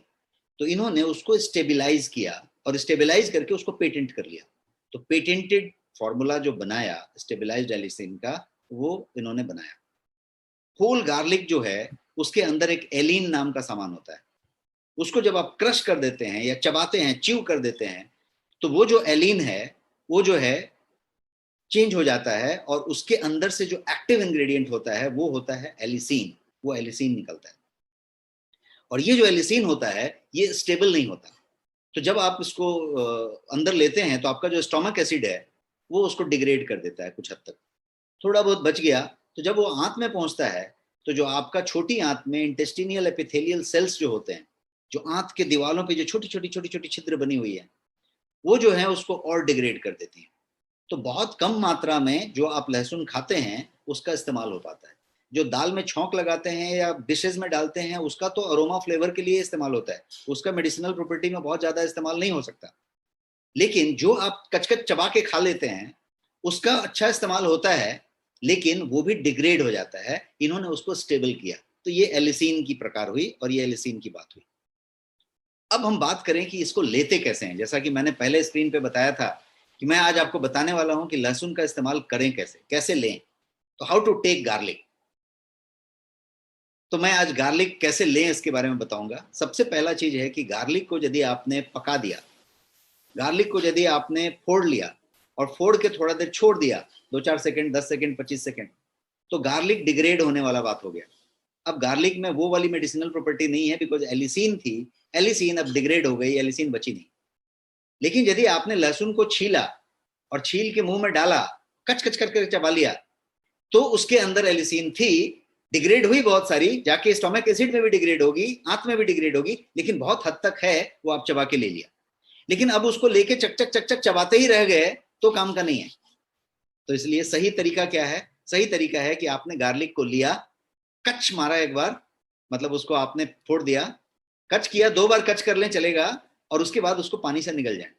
Speaker 1: तो इन्होंने उसको स्टेबलाइज किया और स्टेबलाइज करके उसको पेटेंट कर लिया। तो पेटेंटेड फॉर्मूला जो बनाया स्टेबलाइज्ड एलिसिन का, वो इन्होंने बनाया। होल गार्लिक जो है उसके अंदर एक एलिन नाम का सामान होता है। उसको जब आप क्रश कर देते हैं या चबाते हैं, च्यू कर देते हैं, तो वो जो एलिन है वो जो है चेंज हो जाता है और उसके अंदर से जो एक्टिव इंग्रेडिएंट होता है वो होता है एलिसीन। वो एलिसीन निकलता है। और ये जो एलिसीन होता है ये स्टेबल नहीं होता। तो जब आप इसको अंदर लेते हैं तो आपका जो स्टोमक एसिड है वो उसको डिग्रेड कर देता है कुछ हद तक। थोड़ा बहुत बच गया तो जब वो आंत में पहुंचता है तो जो आपका छोटी आंत में इंटेस्टिनियल एपिथेलियल सेल्स जो होते हैं, जो आंत के दीवालों पे जो छोटी छोटी छोटी छोटी छिद्र बनी हुई है, वो जो है उसको और डिग्रेड कर देती है। तो बहुत कम मात्रा में जो आप लहसुन खाते हैं उसका इस्तेमाल हो पाता है। जो दाल में छौंक लगाते हैं या डिशेज में डालते हैं उसका तो अरोमा फ्लेवर के लिए इस्तेमाल होता है, उसका मेडिसिनल प्रॉपर्टी में बहुत ज्यादा इस्तेमाल नहीं हो सकता। लेकिन जो आप कचकच चबा के खा लेते हैं उसका अच्छा इस्तेमाल होता है, लेकिन वो भी डिग्रेड हो जाता है। इन्होंने उसको स्टेबल किया। तो ये एलिसीन की प्रकार हुई और ये एलिसीन की बात हुई। अब हम बात करें कि इसको लेते कैसे हैं। जैसा कि मैंने पहले स्क्रीन पे बताया था कि मैं आज आपको बताने वाला हूं कि लहसुन का इस्तेमाल करें कैसे, कैसे लें। तो हाउ टू टेक गार्लिक। तो मैं आज गार्लिक कैसे लें इसके बारे में बताऊंगा। सबसे पहला चीज है कि गार्लिक को यदि आपने पका दिया, गार्लिक को यदि आपने फोड़ लिया और फोड़ के थोड़ा देर छोड़ दिया, 2-4 सेकंड, 10 सेकंड, 25 सेकंड, तो गार्लिक डिग्रेड होने वाला बात हो गया। अब गार्लिक में वो वाली मेडिसिनल प्रॉपर्टी नहीं है, बिकॉज एलिसीन थी, एलिसीन अब डिग्रेड हो गई, एलिसीन बची नहीं। लेकिन यदि आपने लहसुन को छीला और छील के मुंह में डाला, कच कच करके चबा लिया, तो उसके अंदर एलिसीन थी, डिग्रेड हुई बहुत सारी, जाके स्टोमक एसिड में भी डिग्रेड होगी, आंत में भी डिग्रेड होगी, लेकिन बहुत हद तक है, वो आप चबा के ले लिया। लेकिन अब उसको लेके चक चक चक चक चबाते ही रह गए तो काम का नहीं है। तो इसलिए सही तरीका क्या है? सही तरीका है कि आपने गार्लिक को लिया, कच मारा एक बार, मतलब उसको आपने फोड़ दिया, कच किया, 2 बार कच कर लें चलेगा, और उसके बाद उसको पानी से निगल जाए।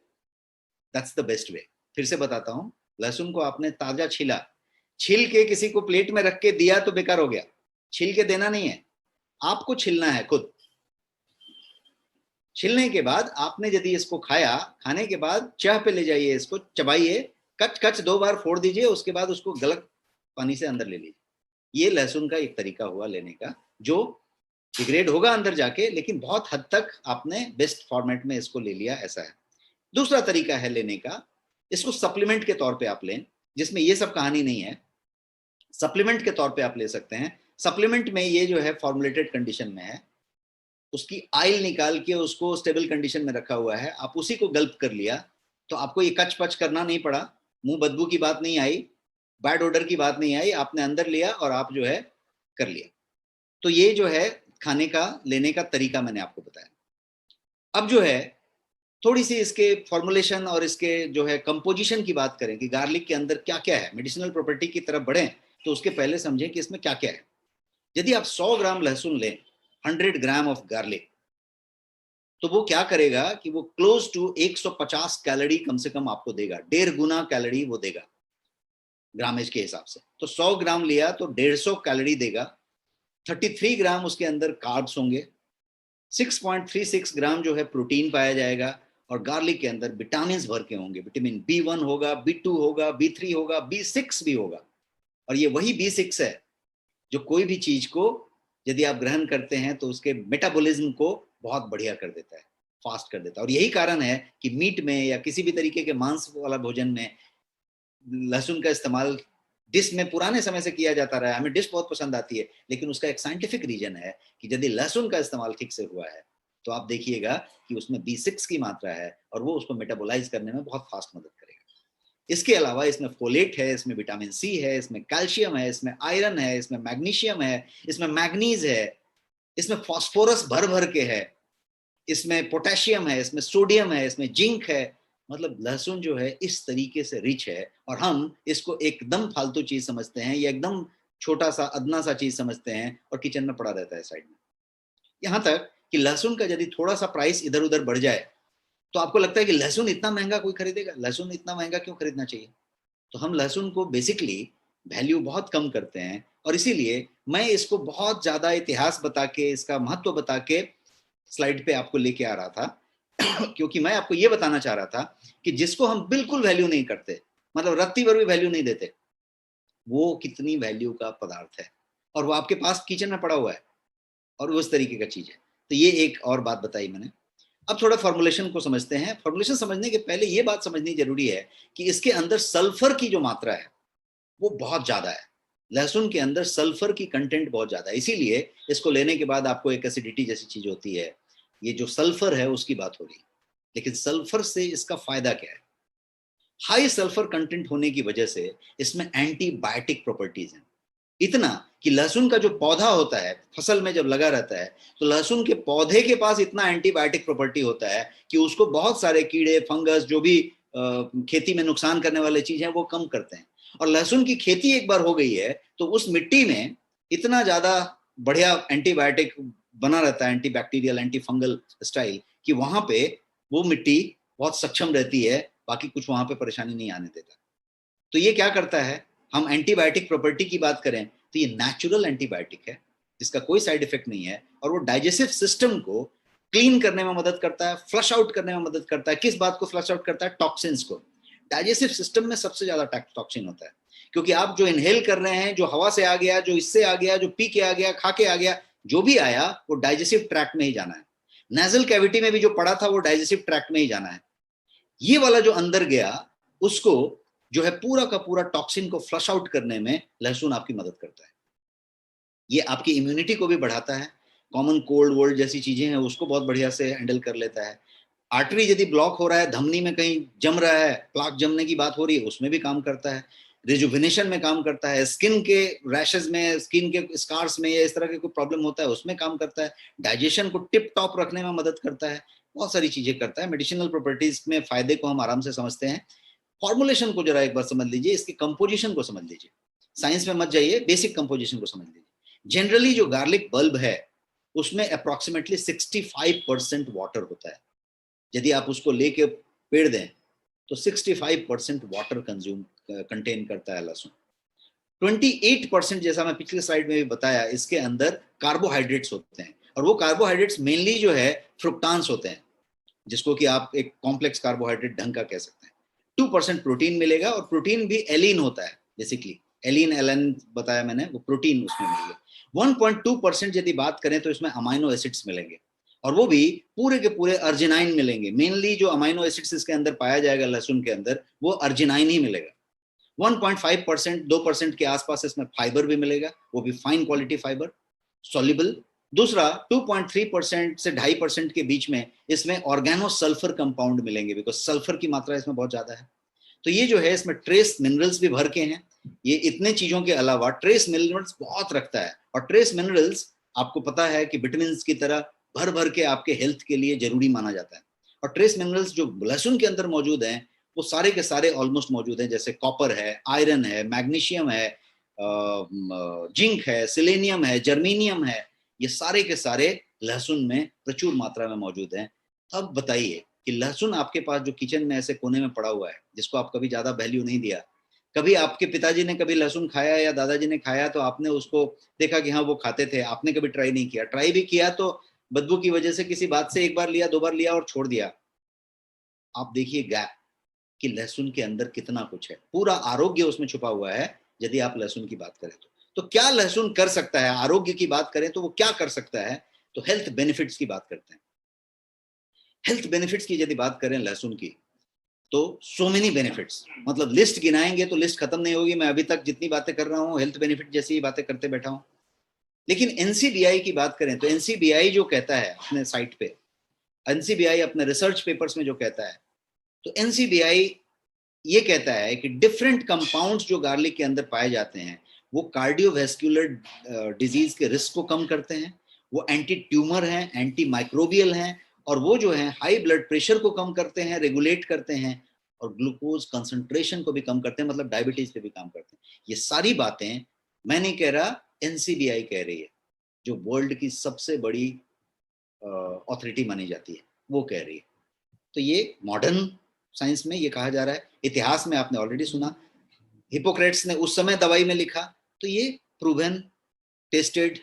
Speaker 1: That's the best way. फिर से बताता हूं, लहसुन को आपने ताजा छीला, छील के किसी को प्लेट में रख के दिया तो बेकार हो गया। छील के देना नहीं है, आपको छीलना है खुद। छीलने के बाद आपने यदि इसको खाया, खाने के बाद चाह पे ले जाइए, इसको चबाइए, कच कच 2 बार फोड़ दीजिए, उसके बाद उसको गलत पानी से अंदर ले लीजिए। ये लहसुन का एक तरीका हुआ लेने का, जो डिग्रेड होगा अंदर जाके, लेकिन बहुत हद तक आपने बेस्ट फॉर्मेट में इसको ले लिया, ऐसा है। दूसरा तरीका है लेने का, इसको सप्लीमेंट के तौर पे आप लें, जिसमें ये सब कहानी नहीं है। सप्लीमेंट के तौर पे आप ले सकते हैं। सप्लीमेंट में ये जो है फॉर्मुलेटेड कंडीशन में है, उसकी आइल निकाल के उसको स्टेबल कंडीशन में रखा हुआ है, आप उसी को गल्प कर लिया, तो आपको ये कच पच करना नहीं पड़ा, मुंह बदबू की बात नहीं आई, बैड ओडर की बात नहीं आई, आपने अंदर लिया और आप जो है कर लिया। तो ये जो है खाने का लेने का तरीका मैंने आपको बताया। अब जो है थोड़ी सी इसके फॉर्मुलेशन और इसके जो है कंपोजिशन की बात करें कि गार्लिक के अंदर क्या क्या है, मेडिसिनल प्रॉपर्टी की तरफ बढ़ें, तो उसके पहले समझें कि इसमें क्या क्या है। यदि आप 100 ग्राम लहसुन लें, 100 ग्राम ऑफ गार्लिक, तो वो क्या करेगा कि वो क्लोज टू 150 कैलोरी कम से कम आपको देगा, 1.5 गुना कैलोरी वो देगा ग्रामेज के हिसाब से। तो 100 ग्राम लिया तो 150 कैलोरी देगा। 33 ग्राम उसके अंदर कार्ब्स होंगे, 6.36 ग्राम जो है प्रोटीन पाया जाएगा, और गार्लिक के अंदर विटामिन भर के होंगे, विटामिन B1 होगा, B2 होगा, B3 होगा, B6 भी होगा। और ये वही B6 है जो कोई भी चीज को यदि आप ग्रहण करते हैं तो उसके मेटाबॉलिज्म को बहुत बढ़िया कर देता है, फास्ट कर देता है। और यही कारण है कि मीट में या किसी भी तरीके के मांस वाला भोजन में लहसुन का इस्तेमाल डिश में पुराने समय से किया जाता रहा है। हमें डिश बहुत पसंद आती है, लेकिन उसका एक साइंटिफिक रीजन है कि यदि लहसुन का इस्तेमाल ठीक से हुआ है तो आप देखिएगा कि उसमें B6 की मात्रा है और वो उसको मेटाबोलाइज करने में बहुत फास्ट मदद करेगा। इसके अलावा इसमें फोलेट है, इसमें विटामिन सी है, इसमें कैल्शियम है, इसमें आयरन है, इसमें मैग्नीशियम है, इसमें मैग्नीज है, इसमें फास्फोरस भर भर के है, इसमें पोटेशियम है, इसमें सोडियम है, इसमें जिंक है। मतलब लहसुन जो है इस तरीके से रिच है, और हम इसको एकदम फालतू चीज समझते हैं, या एकदम छोटा सा अदना सा चीज समझते हैं और किचन में पड़ा रहता है साइड में। यहां तक कि लहसुन का यदि थोड़ा सा प्राइस इधर उधर बढ़ जाए तो आपको लगता है कि लहसुन इतना महंगा कोई खरीदेगा, लहसुन इतना महंगा क्यों खरीदना चाहिए। तो हम लहसुन को बेसिकली वैल्यू बहुत कम करते हैं, और इसीलिए मैं इसको बहुत ज्यादा इतिहास बता के, इसका महत्व बता के स्लाइड पे आपको लेके आ रहा था क्योंकि मैं आपको ये बताना चाह रहा था कि जिसको हम बिल्कुल वैल्यू नहीं करते, मतलब रत्ती भर भी वैल्यू नहीं देते, वो कितनी वैल्यू का पदार्थ है, और वो आपके पास किचन में पड़ा हुआ है और उस तरीके का चीज है। तो ये एक और बात बताई मैंने। अब थोड़ा फॉर्मुलेशन को समझते हैं। फॉर्मुलेशन समझने के पहले ये बात समझनी जरूरी है कि इसके अंदर सल्फर की जो मात्रा है वो बहुत ज्यादा है। लहसुन के अंदर सल्फर की कंटेंट बहुत ज्यादा है, इसीलिए इसको लेने के बाद आपको एक एसिडिटी जैसी चीज होती है। ये जो सल्फर है उसकी बात हो रही। लेकिन सल्फर से इसका फायदा क्या है? हाई सल्फर कंटेंट होने की वजह से इसमें एंटीबायोटिक प्रॉपर्टीज हैं, इतना कि लहसुन का जो पौधा होता है फसल में जब लगा रहता है, तो लहसुन के पौधे के पास इतना एंटीबायोटिक प्रॉपर्टी होता है कि उसको बहुत सारे कीड़े फंगस जो भी खेती में नुकसान करने वाले चीज हैं वो कम करते हैं। और लहसुन की खेती एक बार हो गई है तो उस मिट्टी में इतना ज्यादा बढ़िया एंटीबायोटिक बना रहता है, एंटीबैक्टीरियल एंटी फंगल स्टाइल, कि वहां पे वो मिट्टी बहुत सक्षम रहती है, बाकी कुछ वहां पे परेशानी नहीं आने देता। तो ये क्या करता है, हम एंटीबायोटिक प्रॉपर्टी की बात करें तो ये नेचुरल एंटीबायोटिक है। जिसका कोई साइड इफेक्ट नहीं है, और वो डाइजेस्टिव सिस्टम को क्लीन करने में मदद करता है, फ्लश आउट करने में मदद करता है। किस बात को फ्लश आउट करता है? टॉक्सिन्स को। डाइजेस्टिव सिस्टम में सबसे ज्यादा टॉक्सिन होता है, क्योंकि आप जो इनहेल कर रहे हैं, जो हवा से आ गया, जो इससे आ गया, जो पी के आ गया, खा के आ गया, जो भी आया वो डाइजेस्टिव ट्रैक्ट में ही जाना है। नेजल कैविटी में भी जो पड़ा था वो डाइजेस्टिव ट्रैक्ट में ही जाना है। ये वाला जो अंदर गया उसको जो है पूरा का पूरा टॉक्सिन को फ्लश आउट करने में लहसुन आपकी मदद करता है। ये आपकी इम्यूनिटी को भी बढ़ाता है, कॉमन कोल्ड वोल्ड जैसी चीजें हैं उसको बहुत बढ़िया से हैंडल कर लेता है। आर्टरी यदि ब्लॉक हो रहा है, धमनी में कहीं जम रहा है, प्लाक जमने की बात हो रही है, उसमें भी काम करता है। रिजुविनेशन में काम करता है, स्किन के रैशेस में, स्किन के स्कार्स में या इस तरह के कोई प्रॉब्लम होता है उसमें काम करता है। डाइजेशन को टिप टॉप रखने में मदद करता है, बहुत सारी चीजें करता है। मेडिसिनल प्रॉपर्टीज में फायदे को हम आराम से समझते हैं। फॉर्मुलेशन को जरा एक बार समझ लीजिए, इसकी कंपोजिशन को समझ लीजिए, साइंस में मत जाइए, बेसिक कंपोजिशन को समझ लीजिए। जनरली जो गार्लिक बल्ब है उसमें अप्रोक्सीमेटली 65% वाटर होता है। यदि आप उसको लेके पेड़ दें तो 65% वाटर कंज्यूम कंटेन करता है लहसुन। 28% जैसा मैं पिछले स्लाइड में भी बताया, इसके अंदर कार्बोहाइड्रेट्स होते हैं, और वो कार्बोहाइड्रेट्स मेनली जो है फ्रुक्टान्स होते हैं, जिसको कि आप एक कॉम्प्लेक्स कार्बोहाइड्रेट ढंग का कह सकते हैं। 2% प्रोटीन मिलेगा, और प्रोटीन भी एलिन होता है बेसिकली, एलिन एलन बताया मैंने, वो प्रोटीन उसमें मिलेगा। 1.2% यदि बात करें तो इसमें अमाइनो एसिड्स मिलेंगे, और वो भी पूरे के पूरे अर्जिनाइन मिलेंगे। मेनली जो अमाइनो एसिड्स इसके अंदर पाया जाएगा लहसुन के अंदर, वो अर्जिनाइन ही मिलेगा। 1.5% 2% के आसपास इसमें फाइबर भी मिलेगा, वो भी फाइन क्वालिटी फाइबर, सॉल्युबल। दूसरा 2.3% से 2.5% के बीच में इसमें ऑर्गेनो सल्फर कंपाउंड मिलेंगे, बिकॉज सल्फर की मात्रा इसमें बहुत ज्यादा है। तो ये जो है इसमें ट्रेस मिनरल्स भी भर के हैं। ये इतने चीजों के अलावा ट्रेस मिनरल्स बहुत रखता है, और ट्रेस मिनरल्स आपको पता है कि विटामिन की तरह भर भर के आपके हेल्थ के लिए जरूरी माना जाता है। और ट्रेस मिनरल्स जो लहसुन के अंदर मौजूद हैं वो सारे के सारे ऑलमोस्ट मौजूद हैं, जैसे कॉपर है, आयरन है, मैग्नीशियम है, जिंक है, सिलेनियम है, जर्मीनियम है, ये सारे के सारे लहसुन में प्रचुर मात्रा में मौजूद हैं। अब बताइए कि लहसुन आपके पास जो किचन में ऐसे कोने में पड़ा हुआ है, जिसको आप कभी ज्यादा वैल्यू नहीं दिया, कभी आपके पिताजी ने कभी लहसुन खाया या दादाजी ने खाया तो आपने उसको देखा कि हाँ वो खाते थे, आपने कभी ट्राई नहीं किया, ट्राई भी किया तो बदबू की वजह से किसी बात से एक बार लिया, 2 बार लिया और छोड़ दिया। आप देखिए गैप कि लहसुन के अंदर कितना कुछ है, पूरा आरोग्य उसमें छुपा हुआ है यदि आप लहसुन की बात करें तो क्या लहसुन कर सकता है? आरोग्य की बात करें तो वो क्या कर सकता है? तो हेल्थ बेनिफिट्स की बात करते हैं। हेल्थ बेनिफिट्स की यदि बात करें लहसुन की तो सो मेनी बेनिफिट्स, मतलब लिस्ट गिनाएंगे तो लिस्ट खत्म नहीं होगी। मैं अभी तक जितनी बातें कर रहा हूँ हेल्थ बेनिफिट जैसी ही बातें करते बैठा हूँ। लेकिन एनसीबीआई की बात करें तो एनसीबीआई जो कहता है अपने साइट पे, एनसीबीआई अपने रिसर्च पेपर्स में जो कहता है, तो एनसीबीआई ये कहता है कि डिफरेंट कंपाउंड्स जो गार्लिक के अंदर पाए जाते हैं वो कार्डियोवैस्कुलर डिजीज के रिस्क को कम करते हैं, वो एंटी ट्यूमर हैं, एंटी माइक्रोबियल हैं, और वो जो है हाई ब्लड प्रेशर को कम करते हैं, रेगुलेट करते हैं, और ग्लूकोज कंसंट्रेशन को भी कम करते हैं, मतलब डायबिटीज पे भी काम करते हैं। ये सारी बातें मैं नहीं कह रहा, एनसीबीआई कह रही है, जो वर्ल्ड की सबसे बड़ी अथॉरिटी मानी जाती है वो कह रही है। तो ये मॉडर्न साइंस में ये कहा जा रहा है। इतिहास में आपने ऑलरेडी सुना, हिपोक्रेट्स ने उस समय दवाई में लिखा, तो ये प्रूवन, टेस्टेड,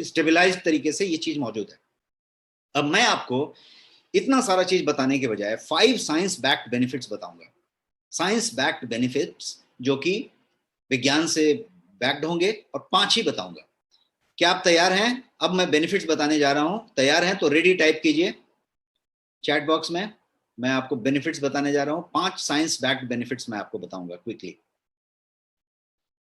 Speaker 1: स्टेबलाइज्ड तरीके से ये चीज मौजूद है। अब मैं आपको इतना सारा चीज बताने के बजाय 5 साइंस बैक्ड बेनिफिट्स बताऊंगा, साइंस बैक्ड बेनिफिट्स जो कि विज्ञान से बैक्ड होंगे, और 5 ही बताऊंगा। क्या आप तैयार हैं? अब मैं बेनिफिट्स बताने जा रहा हूं, तैयार हैं तो रेडी टाइप कीजिए चैट बॉक्स में। मैं आपको बेनिफिट्स बताने जा रहा हूं, 5 साइंस बैक्ड बेनिफिट्स मैं आपको बताऊंगा quickly.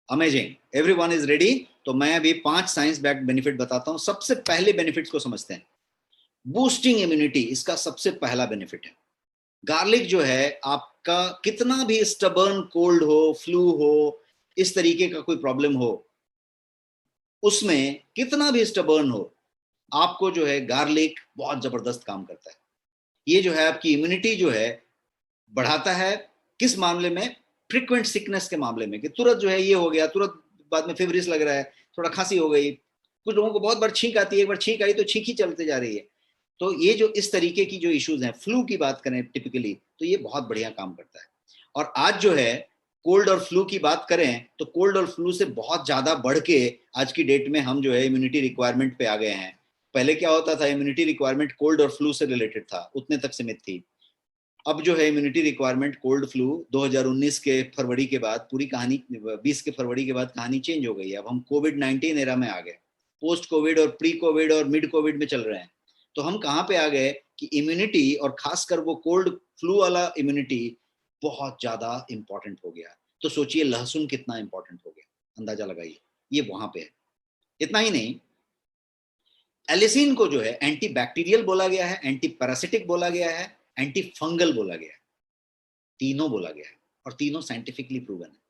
Speaker 1: Amazing, everyone is ready. तो मैं अभी 5 साइंस बैक्ड बेनिफिट बताता हूं। सबसे पहले बेनिफिट्स को समझते हैं। बूस्टिंग इम्यूनिटी इसका सबसे पहला बेनिफिट है। गार्लिक जो है आपका कितना भी स्टबर्न कोल्ड हो, फ्लू हो, इस तरीके का कोई प्रॉब्लम हो, उसमें कितना भी स्टबर्न हो, आपको जो है गार्लिक बहुत जबरदस्त काम करता है। ये जो है आपकी इम्यूनिटी जो है बढ़ाता है। किस मामले में? फ्रीक्वेंट सिकनेस के मामले में, कि तुरंत जो है ये हो गया, तुरंत बाद में फेवरिस लग रहा है, थोड़ा खांसी हो गई, कुछ लोगों को बहुत बार छींक आती है, एक बार छींक आई तो छींक ही चलते जा रही है। तो ये जो इस तरीके की जो इश्यूज हैं, फ्लू की बात करें टिपिकली, तो ये बहुत बढ़िया काम करता है। और आज जो है कोल्ड और फ्लू की बात करें तो कोल्ड और फ्लू से बहुत ज्यादा बढ़ के आज की डेट में हम जो है इम्यूनिटी रिक्वायरमेंट पे आ गए हैं। पहले क्या होता था, इम्यूनिटी रिक्वायरमेंट कोल्ड और फ्लू से रिलेटेड था, उतने तक सीमित थी। अब जो है इम्यूनिटी रिक्वायरमेंट कोल्ड फ्लू 2019 के फरवरी के बाद पूरी कहानी, 20 के फरवरी के बाद कहानी चेंज हो गई है। अब हम कोविड-19 एरा में आ गए, पोस्ट कोविड और प्री कोविड और मिड कोविड में चल रहे हैं। तो हम कहाँ पे आ गए कि इम्यूनिटी, और खासकर वो कोल्ड फ्लू वाला इम्यूनिटी बहुत ज्यादा इंपॉर्टेंट हो गया। तो सोचिए लहसुन कितना इंपॉर्टेंट हो गया, अंदाजा लगाइए, ये वहां पे है। इतना ही नहीं, एलिसिन को जो है एंटी बैक्टीरियल बोला गया है, एंटी पैरासिटिक बोला गया है, एंटी फंगल बोला गया है, तीनों बोला गया है, और तीनों साइंटिफिकली प्रूवन है।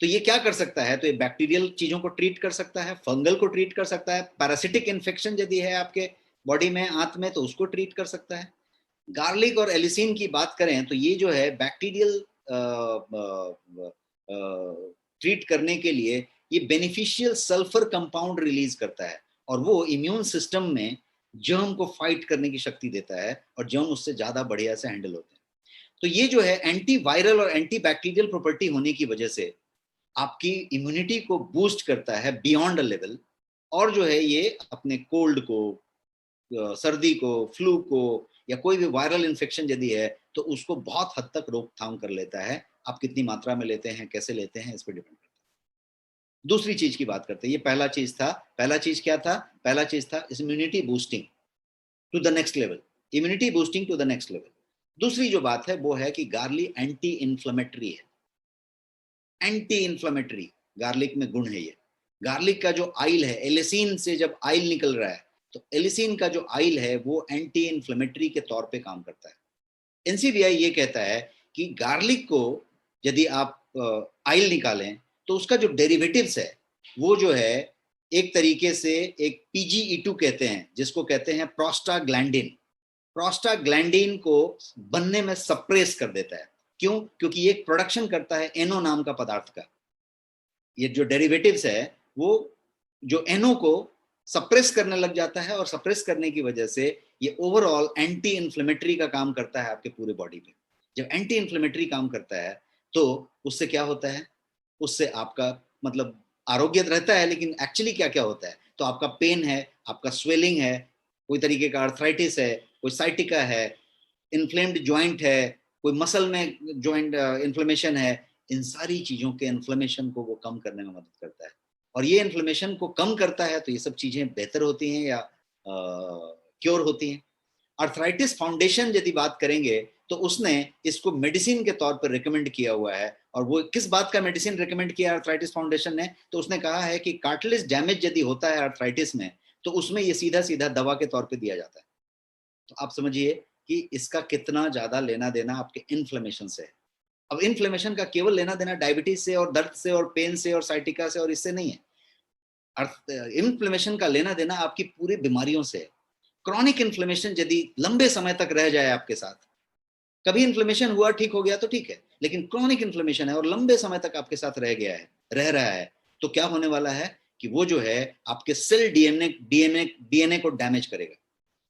Speaker 1: तो ये क्या कर सकता है, तो ये बैक्टीरियल चीजों को ट्रीट कर सकता है, फंगल को ट्रीट कर सकता है, पैरासिटिक इन्फेक्शन यदि है आपके बॉडी में, आंत में, तो उसको ट्रीट कर सकता है। गार्लिक और एलिसिन की बात करें तो ये जो है बैक्टीरियल ट्रीट करने के लिए ये बेनिफिशियल सल्फर कंपाउंड रिलीज करता है, और वो इम्यून सिस्टम में जर्म को फाइट करने की शक्ति देता है, और जर्म उससे ज्यादा बढ़िया से हैंडल होते हैं। तो ये जो है एंटी वायरल और एंटी बैक्टीरियल प्रॉपर्टी होने की वजह से आपकी इम्यूनिटी को बूस्ट करता है बियॉन्ड अ लेवल, और जो है ये अपने कोल्ड को, सर्दी को, फ्लू को, या कोई भी वायरल इन्फेक्शन यदि है तो उसको बहुत हद तक रोकथाम कर लेता है। आप कितनी मात्रा में लेते हैं, कैसे लेते हैं, इस पर डिपेंड करता है। दूसरी चीज की बात करते हैं, ये पहला चीज था। पहला चीज क्या था? पहला चीज था immunity boosting to the next level, immunity boosting to the next level. दूसरी जो बात है वो है कि गार्लिक एंटी इन्फ्लेमेटरी है, एंटी इन्फ्लेमेटरी गार्लिक में गुण है ये। गार्लिक का जो आइल है, एलिसिन से जब आइल निकल रहा है, तो एलिसिन का जो आइल है वो एंटी इन्फ्लेमेटरी के तौर पे काम करता है। एनसीबीआई ये कहता है कि गार्लिक को यदि आप आइल निकालें तो उसका जो डेरिवेटिव्स है वो जो है एक तरीके से एक PGE2 कहते हैं, जिसको कहते हैं प्रोस्टाग्लैंडिन। प्रोस्टाग्लैंडिन को बनने में सप्रेस कर देता है। क्यों? क्योंकि ये प्रोडक्शन करता है एनो नाम का पदार्थ का। ये जो डेरिवेटिव्स है वो जो एनो को सप्रेस करने लग जाता है, और सप्रेस करने की वजह से ये ओवरऑल एंटी इन्फ्लेमेटरी का काम करता है आपके पूरे बॉडी पे। जब एंटी इन्फ्लेमेटरी काम करता है तो उससे क्या होता है, उससे आपका मतलब आरोग्य रहता है, लेकिन एक्चुअली क्या क्या होता है, तो आपका पेन है, आपका स्वेलिंग है, कोई तरीके का अर्थराइटिस है, कोई साइटिका है, इन्फ्लेम्ड ज्वाइंट है, कोई मसल में ज्वाइंट इन्फ्लेमेशन है, इन सारी चीजों के इन्फ्लेमेशन को वो कम करने में मदद करता है। और ये इन्फ्लेमेशन को कम करता है तो ये सब चीजें बेहतर होती हैं या क्योर होती हैं। अर्थराइटिस फाउंडेशन यदि बात करेंगे तो उसने इसको मेडिसिन के तौर पर रिकमेंड किया हुआ है। और वो किस बात का मेडिसिन रिकमेंड किया अर्थराइटिस फाउंडेशन ने, तो उसने कहा है कि कार्टिलेज डैमेज यदि होता है अर्थराइटिस में तो उसमें ये सीधा सीधा दवा के तौर पे दिया जाता है। तो आप समझिए कि इसका कितना ज्यादा लेना देना आपके इन्फ्लेमेशन से है। अब इन्फ्लेमेशन का केवल लेना देना डायबिटीज से और दर्द से और पेन से और साइटिका से और इससे नहीं है। इन्फ्लेमेशन का लेना देना आपकी पूरी बीमारियों से है। क्रॉनिक इन्फ्लेमेशन यदि लंबे समय तक रह जाए आपके साथ, कभी इन्फ्लेमेशन हुआ ठीक हो गया तो ठीक है, लेकिन क्रॉनिक इन्फ्लेमेशन है और लंबे समय तक आपके साथ रह रहा है, तो क्या होने वाला है कि वो जो है आपके सेल डीएनए को डैमेज करेगा।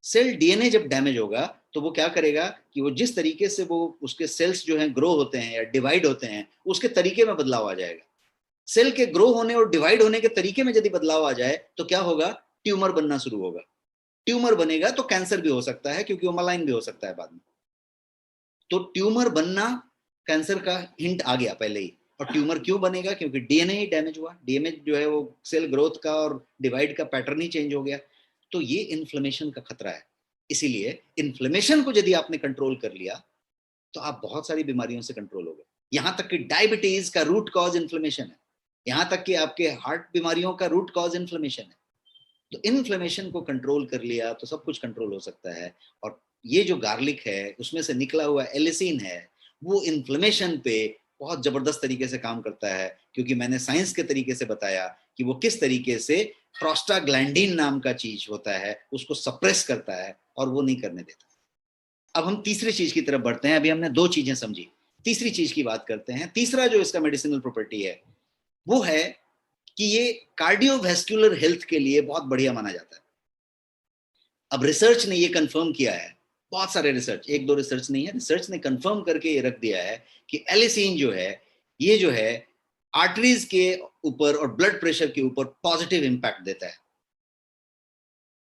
Speaker 1: सेल डीएनए जब डैमेज होगा तो वो क्या करेगा कि वो जिस तरीके से वो उसके सेल्स जो हैं ग्रो होते हैं या डिवाइड होते हैं, उसके तरीके में बदलाव आ जाएगा। सेल के ग्रो होने और डिवाइड होने के तरीके में यदि बदलाव आ जाए तो क्या होगा, ट्यूमर बनना शुरू होगा। ट्यूमर बनेगा तो कैंसर भी हो सकता है, क्योंकि वो मलाइन भी हो सकता है बाद में। तो ट्यूमर बनना कैंसर का हिंट आ गया पहले ही। और ट्यूमर क्यों बनेगा? क्योंकि डीएनए ही डैमेज हुआ, डीएनए जो है वो सेल ग्रोथ का और डिवाइड का पैटर्न ही चेंज हो गया। तो ये इन्फ्लेमेशन का खतरा है। इसीलिए इन्फ्लेमेशन को यदि आपने कंट्रोल कर लिया तो आप बहुत सारी बीमारियों से कंट्रोल हो गए। यहां तक कि डायबिटीज का रूट कॉज इन्फ्लेमेशन है, यहां तक कि आपके हार्ट बीमारियों का रूट कॉज इन्फ्लेमेशन है। तो इन्फ्लेमेशन को कंट्रोल कर लिया तो सब कुछ कंट्रोल हो सकता है। और ये जो गार्लिक है उसमें से निकला हुआ एलिसिन है, वो इन्फ्लेमेशन पे बहुत जबरदस्त तरीके से काम करता है, क्योंकि मैंने साइंस के तरीके से बताया कि वो किस तरीके से प्रोस्टाग्लैंडिन नाम का चीज होता है उसको सप्रेस करता है और वो नहीं करने देता। अब हम तीसरी चीज की तरफ बढ़ते हैं। अभी हमने दो चीजें समझी, तीसरी चीज की बात करते हैं। तीसरा जो इसका मेडिसिनल प्रॉपर्टी है वो है कि ये कार्डियोवैस्कुलर हेल्थ के लिए बहुत बढ़िया माना जाता है। अब रिसर्च ने ये कंफर्म किया है, बहुत सारे रिसर्च, एक दो रिसर्च नहीं है, रिसर्च ने कंफर्म करके ये रख दिया है कि एलिसिन जो है ये जो है आर्टरीज के ऊपर और ब्लड प्रेशर के ऊपर पॉजिटिव इंपैक्ट देता है।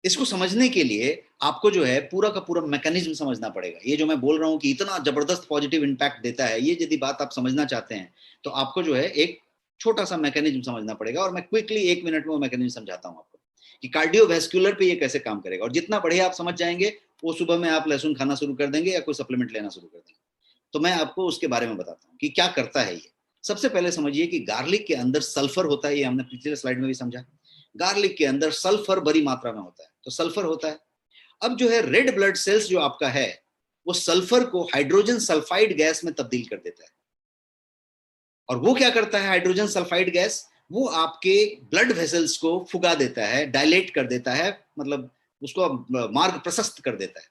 Speaker 1: इसको समझने के लिए आपको जो है पूरा का पूरा मैकेनिज्म समझना पड़ेगा। ये जो मैं बोल रहा हूं कि इतना जबरदस्त पॉजिटिव इंपैक्ट देता है, ये यदि बात आप समझना चाहते हैं तो आपको जो है एक छोटा सा मैकेनिज्म समझना पड़ेगा, और मैं क्विकली 1 मिनट में वो मैकेनिज्म समझाता हूं आपको कि कार्डियोवैस्कुलर पे ये कैसे काम करेगा। और जितना बढ़िया आप समझ जाएंगे, वो सुबह में आप लहसुन खाना शुरू कर देंगे या कोई सप्लीमेंट लेना शुरू कर देंगे। तो मैं आपको उसके बारे में बताता हूँ कि क्या करता है ये। सबसे पहले समझिए कि गार्लिक के अंदर सल्फर होता है, ये हमने पिछले स्लाइड में भी समझा। गार्लिक के अंदर सल्फर बड़ी मात्रा में होता है, तो सल्फर होता है। अब जो है रेड ब्लड सेल्स जो आपका है, वो सल्फर को हाइड्रोजन सल्फाइड गैस में तब्दील कर देता है। और वो क्या करता है हाइड्रोजन सल्फाइड गैस? वो आपके ब्लड वेसल्स को फुगा देता है, डायलेट कर देता है, मतलब उसको मार्ग प्रशस्त कर देता है।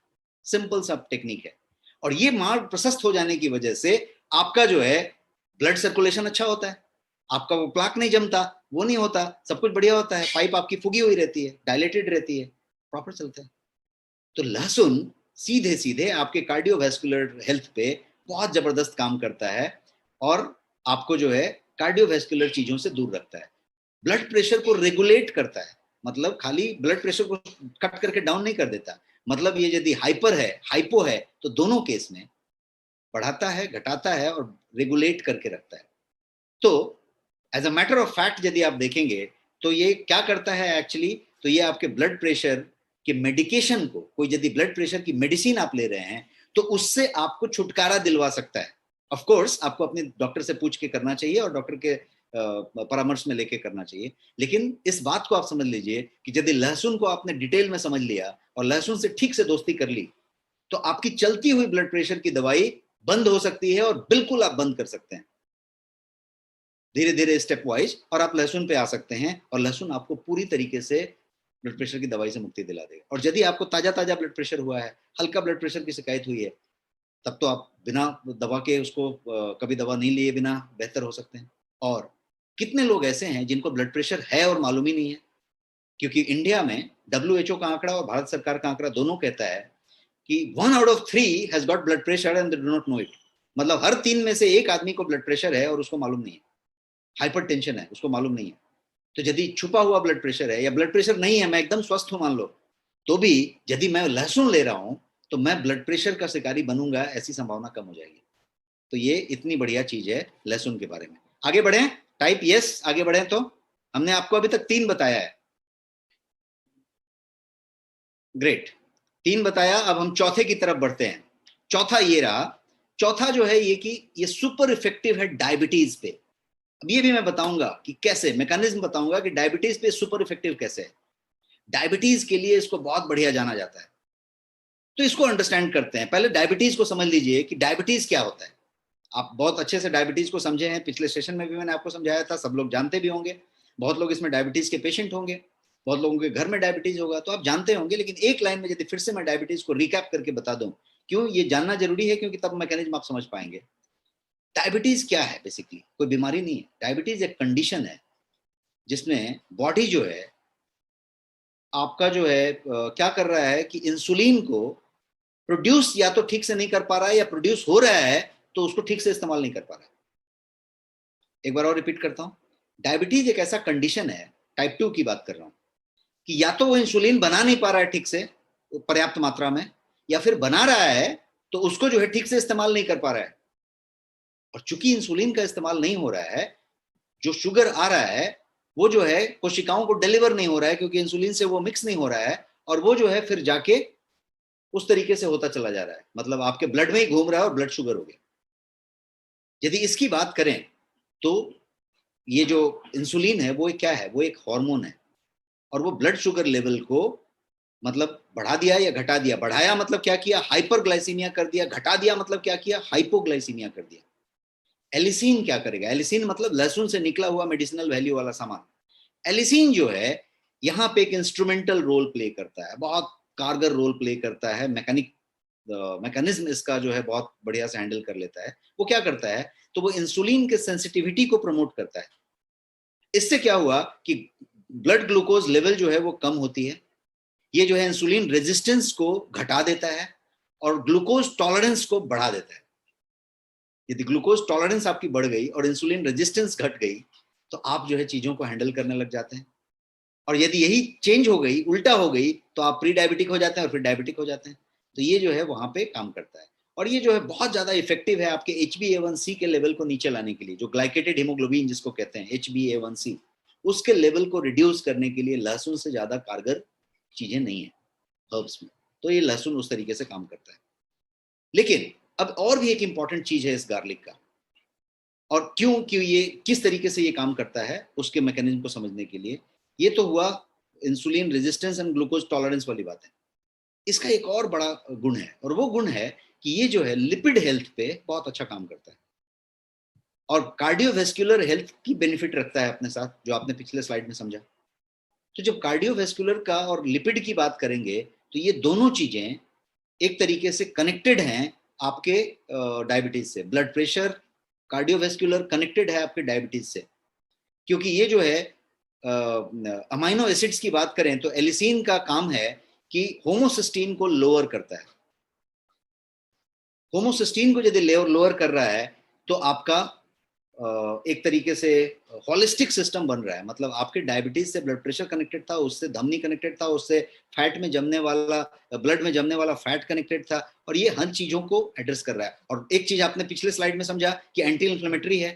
Speaker 1: सिंपल सा टेक्निक है। और ये मार्ग प्रशस्त हो जाने की वजह से आपका जो है ब्लड सर्कुलेशन अच्छा होता है, आपका वो प्लाक नहीं जमता, वो नहीं होता, सब कुछ बढ़िया होता है, पाइप आपकी फुगी हुई रहती है, डायलेटेड रहती है, प्रॉपर चलता है। तो लहसुन सीधे सीधे आपके कार्डियोवैस्कुलर हेल्थ पे बहुत जबरदस्त काम करता है, और आपको जो है कार्डियोवैस्कुलर चीजों से दूर रखता है। ब्लड प्रेशर को रेगुलेट करता है, मतलब खाली ब्लड प्रेशर को कट करके डाउन नहीं कर देता, मतलब ये यदि हाइपर है हाइपो है तो दोनों केस में बढ़ाता है, घटाता है और रेगुलेट करके रखता है। तो as a matter of fact यदि आप देखेंगे तो ये क्या करता है एक्चुअली, तो ये आपके ब्लड प्रेशर के मेडिकेशन को, कोई यदि ब्लड प्रेशर की मेडिसिन आप ले रहे हैं तो उससे आपको छुटकारा दिलवा सकता है। ऑफ कोर्स आपको अपने डॉक्टर से पूछ के करना चाहिए और डॉक्टर के परामर्श में लेके करना चाहिए। लेकिन इस बात को आप समझ लीजिए कि यदि लहसुन को आपने डिटेल में समझ लिया और लहसुन से ठीक से दोस्ती कर ली, तो आपकी चलती हुई ब्लड प्रेशर की दवाई बंद हो सकती है, और बिल्कुल आप बंद कर सकते हैं धीरे धीरे स्टेप वाइज, और आप लहसुन पे आ सकते हैं, और लहसुन आपको पूरी तरीके से ब्लड प्रेशर की दवाई से मुक्ति दिला देगा। और यदि आपको ताजा ताजा ब्लड प्रेशर हुआ है, हल्का ब्लड प्रेशर की शिकायत हुई है, तब तो आप बिना दवा के उसको कभी दवा नहीं लिए बिना बेहतर हो सकते हैं। और कितने लोग ऐसे हैं जिनको ब्लड प्रेशर है और मालूम ही नहीं है, क्योंकि इंडिया में WHO का आंकड़ा और भारत सरकार का आंकड़ा दोनों कहता है कि 1 out of 3 has got blood pressure and they do not know it. मतलब हर 3 में से एक आदमी को ब्लड प्रेशर है और उसको मालूम नहीं है, हाइपरटेंशन है उसको मालूम नहीं है। तो यदि छुपा हुआ ब्लड प्रेशर है या ब्लड प्रेशर नहीं है, मैं एकदम स्वस्थ हूं मान लो, तो भी यदि मैं लहसुन ले रहा हूं तो मैं ब्लड प्रेशर का शिकारी बनूंगा, ऐसी संभावना कम हो जाएगी। तो ये इतनी बढ़िया चीज है लहसुन के बारे में। आगे बढ़े, टाइप यस, आगे बढ़े। तो हमने आपको अभी तक 3 बताया है, ग्रेट, 3 बताया। अब हम चौथे की तरफ बढ़ते हैं। चौथा ये रहा। चौथा जो है ये कि ये सुपर इफेक्टिव है डायबिटीज पे। अब ये भी मैं बताऊंगा कि कैसे, मैकेनिज्म बताऊंगा कि डायबिटीज पे सुपर इफेक्टिव कैसे है। डायबिटीज के लिए इसको बहुत बढ़िया जाना जाता है। तो इसको अंडरस्टैंड करते हैं। पहले डायबिटीज को समझ लीजिए कि डायबिटीज क्या होता है। आप बहुत अच्छे से डायबिटीज को समझे हैं, पिछले सेशन में भी मैंने आपको समझाया था, सब लोग जानते भी होंगे। बहुत लोग इसमें डायबिटीज के पेशेंट होंगे, बहुत लोगों के घर में डायबिटीज होगा, तो आप जानते होंगे। लेकिन एक लाइन में यदि फिर से मैं डायबिटीज को रिकैप करके बता दूं, क्यों ये जानना जरूरी है, क्योंकि तब मैकेनिज्म आप समझ पाएंगे। डायबिटीज क्या है? बेसिकली कोई बीमारी नहीं है, डायबिटीज एक कंडीशन है जिसमें बॉडी जो है आपका जो है क्या कर रहा है कि इंसुलिन को प्रोड्यूस या तो ठीक से नहीं कर पा रहा है, या प्रोड्यूस हो रहा है तो उसको ठीक से इस्तेमाल नहीं कर पा रहा है। एक बार और रिपीट करता हूं, डायबिटीज एक ऐसा कंडीशन है, टाइप 2 की बात कर रहा हूं, कि या तो वो इंसुलिन बना नहीं पा रहा है ठीक से पर्याप्त मात्रा में, या फिर बना रहा है तो उसको जो है ठीक से इस्तेमाल नहीं कर पा रहा है। और चूंकि इंसुलिन का इस्तेमाल नहीं हो रहा है, जो शुगर आ रहा है वो जो है कोशिकाओं को डिलीवर नहीं हो रहा है, क्योंकि इंसुलिन से वो मिक्स नहीं हो रहा है, और वो जो है फिर जाके उस तरीके से होता चला जा रहा है, मतलब आपके ब्लड में ही घूम रहा है और ब्लड शुगर हो गया। यदि इसकी बात करें तो ये जो इंसुलिन है वो क्या है? वो एक हार्मोन है, और वो ब्लड शुगर लेवल को मतलब बढ़ा दिया या घटा दिया। बढ़ाया मतलब क्या किया? हाइपरग्लाइसीमिया कर दिया। घटा दिया मतलब क्या किया? हाइपोग्लाइसीमिया कर दिया। एलिसिन क्या करेगा? एलिसिन मतलब लहसुन से निकला हुआ मेडिसिनल वैल्यू वाला सामान। एलिसिन जो है यहाँ पे एक इंस्ट्रूमेंटल रोल प्ले करता है, बहुत कारगर रोल प्ले करता है। मैकेनिज्म इसका जो है बहुत बढ़िया से हैंडल कर लेता है। वो क्या करता है? तो वो इंसुलिन के सेंसिटिविटी को प्रमोट करता है। इससे क्या हुआ कि ब्लड ग्लूकोज लेवल जो है वो कम होती है। ये जो है इंसुलिन रेजिस्टेंस को घटा देता है और ग्लूकोज टॉलरेंस को बढ़ा देता है। यदि ग्लूकोज टॉलरेंस आपकी बढ़ गई और इंसुलिन रेजिस्टेंस घट गई तो आप जो है चीजों को हैंडल करने लग जाते हैं। और यदि यही चेंज हो गई, उल्टा हो गई, तो आप प्री डायबिटिक हो जाते हैं और फिर डायबिटिक हो जाते हैं। तो ये जो है वहां पे काम करता है। और ये जो है बहुत ज्यादा इफेक्टिव है आपके HbA1c के लेवल को नीचे लाने के लिए, जो ग्लाइकेटेड हीमोग्लोबिन जिसको कहते हैं HbA1c, उसके लेवल को रिड्यूस करने के लिए लहसुन से ज्यादा कारगर चीजें नहीं है हर्ब्स में। तो ये लहसुन उस तरीके से काम करता है। लेकिन अब और भी एक इंपॉर्टेंट चीज है इस गार्लिक का, और क्यों ये किस तरीके से ये काम करता है उसके मैकेनिज्म को समझने के लिए। ये तो हुआ insulin resistance and glucose tolerance वाली बात है। इसका एक और बड़ा गुण है, और वो गुण है कि ये जो है लिपिड हेल्थ पे बहुत अच्छा काम करता है और कार्डियोवेस्कुलर हेल्थ की बेनिफिट रखता है अपने साथ, जो आपने पिछले स्लाइड में समझा। तो जब कार्डियोवेस्कुलर का और लिपिड की बात करेंगे तो ये दोनों चीजें एक तरीके से कनेक्टेड हैं आपके डायबिटीज से। ब्लड प्रेशर, कार्डियोवेस्कुलर कनेक्टेड है आपके डायबिटीज से, क्योंकि ये जो है अमाइनो एसिड्स की बात करें तो एलिसिन का काम है कि होमोसिस्टीन को लोअर करता है। होमोसिस्टीन को यदि लोअर कर रहा है तो आपका एक तरीके से होलिस्टिक सिस्टम बन रहा है। मतलब आपके डायबिटीज से ब्लड प्रेशर कनेक्टेड था, उससे धमनी कनेक्टेड था, उससे फैट में जमने वाला, ब्लड में जमने वाला फैट कनेक्टेड था, और ये हर चीजों को एड्रेस कर रहा है। और एक चीज आपने पिछले स्लाइड में समझा कि एंटी इन्फ्लेमेटरी है,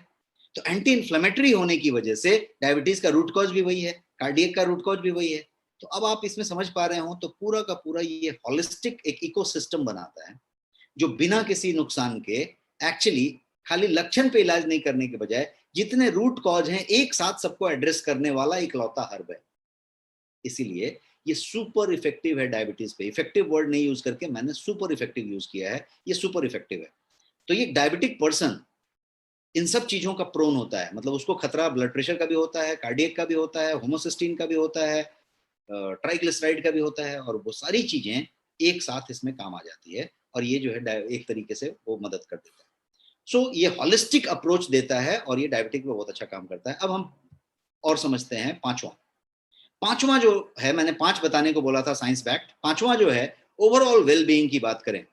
Speaker 1: तो एंटी इन्फ्लेमेटरी होने की वजह से डायबिटीज का रूट कॉज भी वही है, कार्डियक का रूट कॉज भी वही है। तो अब आप इसमें समझ पा रहे हो, तो पूरा का पूरा ये होलिस्टिक एक इकोसिस्टम बनाता है, जो बिना किसी नुकसान के एक्चुअली खाली लक्षण पे इलाज नहीं करने के बजाय जितने रूट कॉज हैं एक साथ सबको एड्रेस करने वाला इकलौता हर्ब है। इसीलिए ये सुपर इफेक्टिव है डायबिटीज पे। इफेक्टिव वर्ड नहीं यूज करके मैंने सुपर इफेक्टिव यूज किया है, ये सुपर इफेक्टिव है। तो ये डायबिटिक पर्सन इन सब चीजों का प्रोन होता है, मतलब उसको खतरा ब्लड प्रेशर का भी होता है, कार्डियक का भी होता है, होमोसिस्टीन का भी होता है, ट्राइग्लिसराइड का भी होता है, और वो सारी चीजें एक साथ इसमें काम आ जाती है, और ये जो है एक तरीके से वो मदद कर देता है। सो ये हॉलिस्टिक अप्रोच देता है और ये डायबिटिक में बहुत अच्छा काम करता है। अब हम और समझते हैं पांचवा। पांचवा जो है, मैंने 5 बताने को बोला था साइंस बैक्ट। पांचवा जो है ओवरऑल वेलबींग की बात करें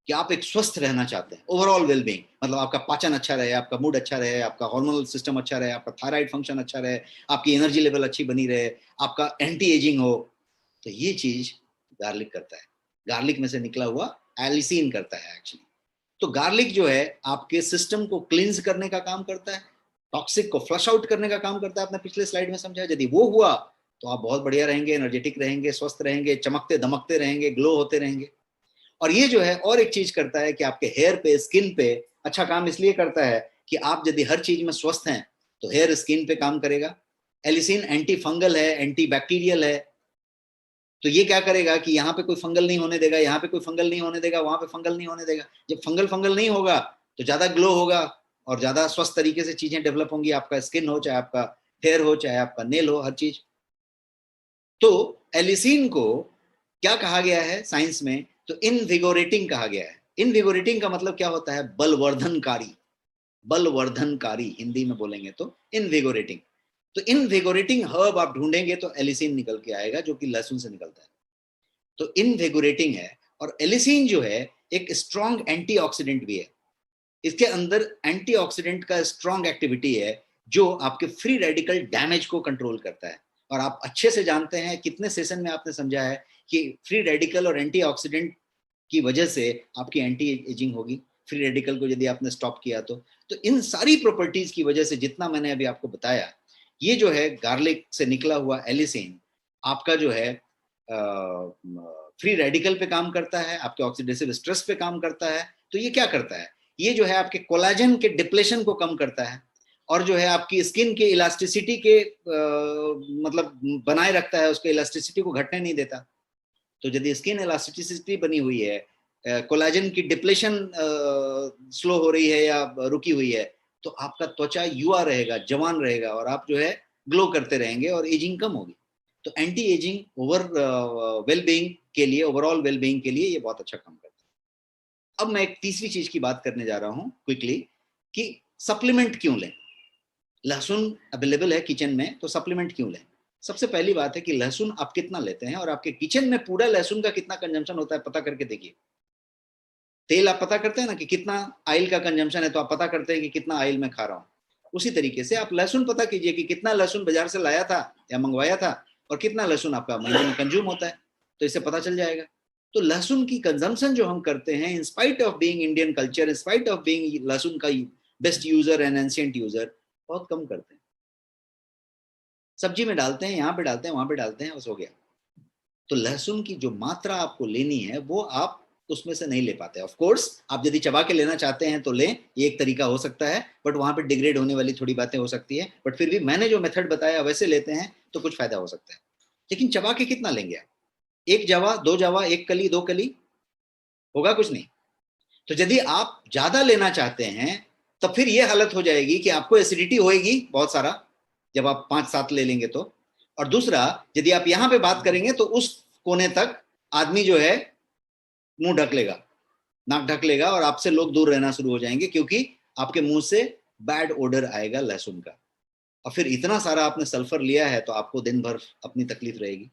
Speaker 1: कि आप एक स्वस्थ रहना चाहते हैं, ओवरऑल वेलबींग मतलब आपका पाचन अच्छा रहे, आपका मूड अच्छा रहे, आपका हार्मोनल सिस्टम अच्छा रहे, आपका थायराइड फंक्शन अच्छा रहे, आपकी एनर्जी लेवल अच्छी बनी रहे, आपका एंटी एजिंग हो, तो ये चीज गार्लिक करता है। गार्लिक में से निकला हुआ एलिसिन करता है एक्चुअली। तो गार्लिक जो है आपके सिस्टम को क्लींस करने का काम करता है, टॉक्सिक को फ्लश आउट करने का काम करता है। आपने पिछले स्लाइड में समझा, यदि वो हुआ तो आप बहुत बढ़िया रहेंगे, एनर्जेटिक रहेंगे, स्वस्थ रहेंगे, चमकते धमकते रहेंगे, ग्लो होते रहेंगे। और ये जो है और एक चीज करता है कि आपके हेयर पे, स्किन पे अच्छा काम इसलिए करता है कि आप यदि हर चीज में स्वस्थ हैं तो हेयर स्किन पे काम करेगा। एलिसिन एंटी फंगल है, एंटी बैक्टीरियल है, तो ये क्या करेगा कि यहाँ पे कोई फंगल नहीं होने देगा, यहाँ पे कोई फंगल नहीं होने देगा, वहां पे फंगल नहीं होने देगा। जब फंगल नहीं होगा तो ज्यादा ग्लो होगा और ज्यादा स्वस्थ तरीके से चीजें डेवलप होंगी, आपका स्किन हो, चाहे आपका हेयर हो, चाहे आपका नेल हो, हर चीज। तो एलिसिन को क्या कहा गया है साइंस में, तो इनविगोरेटिंग कहा गया है। इनविगोरेटिंग का मतलब क्या होता है, बलवर्धनकारी। बलवर्धनकारी हिंदी में बोलेंगे तो इनविगोरेटिंग। तो इनविगोरेटिंग हर्ब आप ढूंढेंगे तो एलिसिन निकल के आएगा, जो कि लहसुन से निकलता है। तो इनविगोरेटिंग है। और एलिसिन जो है एक स्ट्रॉन्ग एंटीऑक्सीडेंट भी है। इसके अंदर एंटीऑक्सीडेंट का स्ट्रॉन्ग एक्टिविटी है, जो आपके फ्री रेडिकल डैमेज को कंट्रोल करता है। और आप अच्छे से जानते हैं, कितने सेशन में आपने समझा है कि फ्री रेडिकल और एंटीऑक्सीडेंट की वजह से आपकी एंटी एजिंग होगी, फ्री रेडिकल को यदि आपने स्टॉप किया तो इन सारी प्रॉपर्टीज की वजह से, जितना मैंने अभी आपको बताया, ये जो है गार्लिक से निकला हुआ एलिसिन आपका जो है फ्री रेडिकल पे काम करता है, आपके ऑक्सीडेटिव स्ट्रेस पे काम करता है। तो ये क्या करता है, ये जो है आपके कोलाजन के डिप्लेशन को कम करता है, और जो है आपकी स्किन के इलास्टिसिटी के मतलब बनाए रखता है, उसके इलास्टिसिटी को घटने नहीं देता। तो यदि स्किन इलास्टिसिटी बनी हुई है, कोलाजन की डिप्लेशन स्लो हो रही है या रुकी हुई है, तो आपका त्वचा युवा रहेगा, जवान रहेगा, और आप जो है ग्लो करते रहेंगे और एजिंग कम होगी। तो एंटी एजिंग ओवर वेलबींग के लिए, ओवरऑल वेलबींग के लिए ये बहुत अच्छा काम करता है। अब मैं एक तीसरी चीज की बात करने जा रहा हूं क्विकली, कि सप्लीमेंट क्यों लें। लहसुन अवेलेबल है किचन में, तो सप्लीमेंट क्यों लें। सबसे पहली बात है कि लहसुन आप कितना लेते हैं, और आपके किचन में पूरा लहसुन का कितना कंजम्पशन होता है पता करके देखिए। तेल आप पता करते हैं ना कि कितना ऑयल का कंजम्पशन है, तो आप पता करते हैं कि कितना ऑयल मैं खा रहा हूँ। उसी तरीके से आप लहसुन पता कीजिए कि कितना लहसुन बाजार से लाया था या मंगवाया था, और कितना लहसुन आपका महीने में कंज्यूम होता है, तो इससे पता चल जाएगा। तो लहसुन की कंजम्पशन जो हम करते हैं, in spite of being Indian culture, in spite of being लहसुन का best user and ancient user, बहुत कम करते हैं। सब्जी में डालते हैं, यहाँ पे डालते हैं, वहां पे डालते हैं, बस हो गया। तो लहसुन की जो मात्रा आपको लेनी है वो आप उसमें से नहीं ले पाते। ऑफ कोर्स आप यदि चबा के लेना चाहते हैं तो लें, ये एक तरीका हो सकता है, बट वहां पे डिग्रेड होने वाली थोड़ी बातें हो सकती है। बट फिर भी मैंने जो मेथड बताया वैसे लेते हैं तो कुछ फायदा हो सकता है। लेकिन चबा के कितना लेंगे आप? एक जावा, दो जावा, एक कली, दो कली, होगा कुछ नहीं। तो यदि आप ज्यादा लेना चाहते हैं तो फिर ये हालत हो जाएगी कि आपको एसिडिटी होएगी बहुत सारा, जब आप 5-7 ले लेंगे तो। और दूसरा, यदि आप यहां पे बात करेंगे तो उस कोने तक आदमी जो है मुंह ढक लेगा, नाक ढक लेगा, और आपसे लोग दूर रहना शुरू हो जाएंगे, क्योंकि आपके मुंह से बैड ओडर आएगा लहसुन का। और फिर इतना सारा आपने सल्फर लिया है तो आपको दिन भर अपनी तकलीफ रहेगी।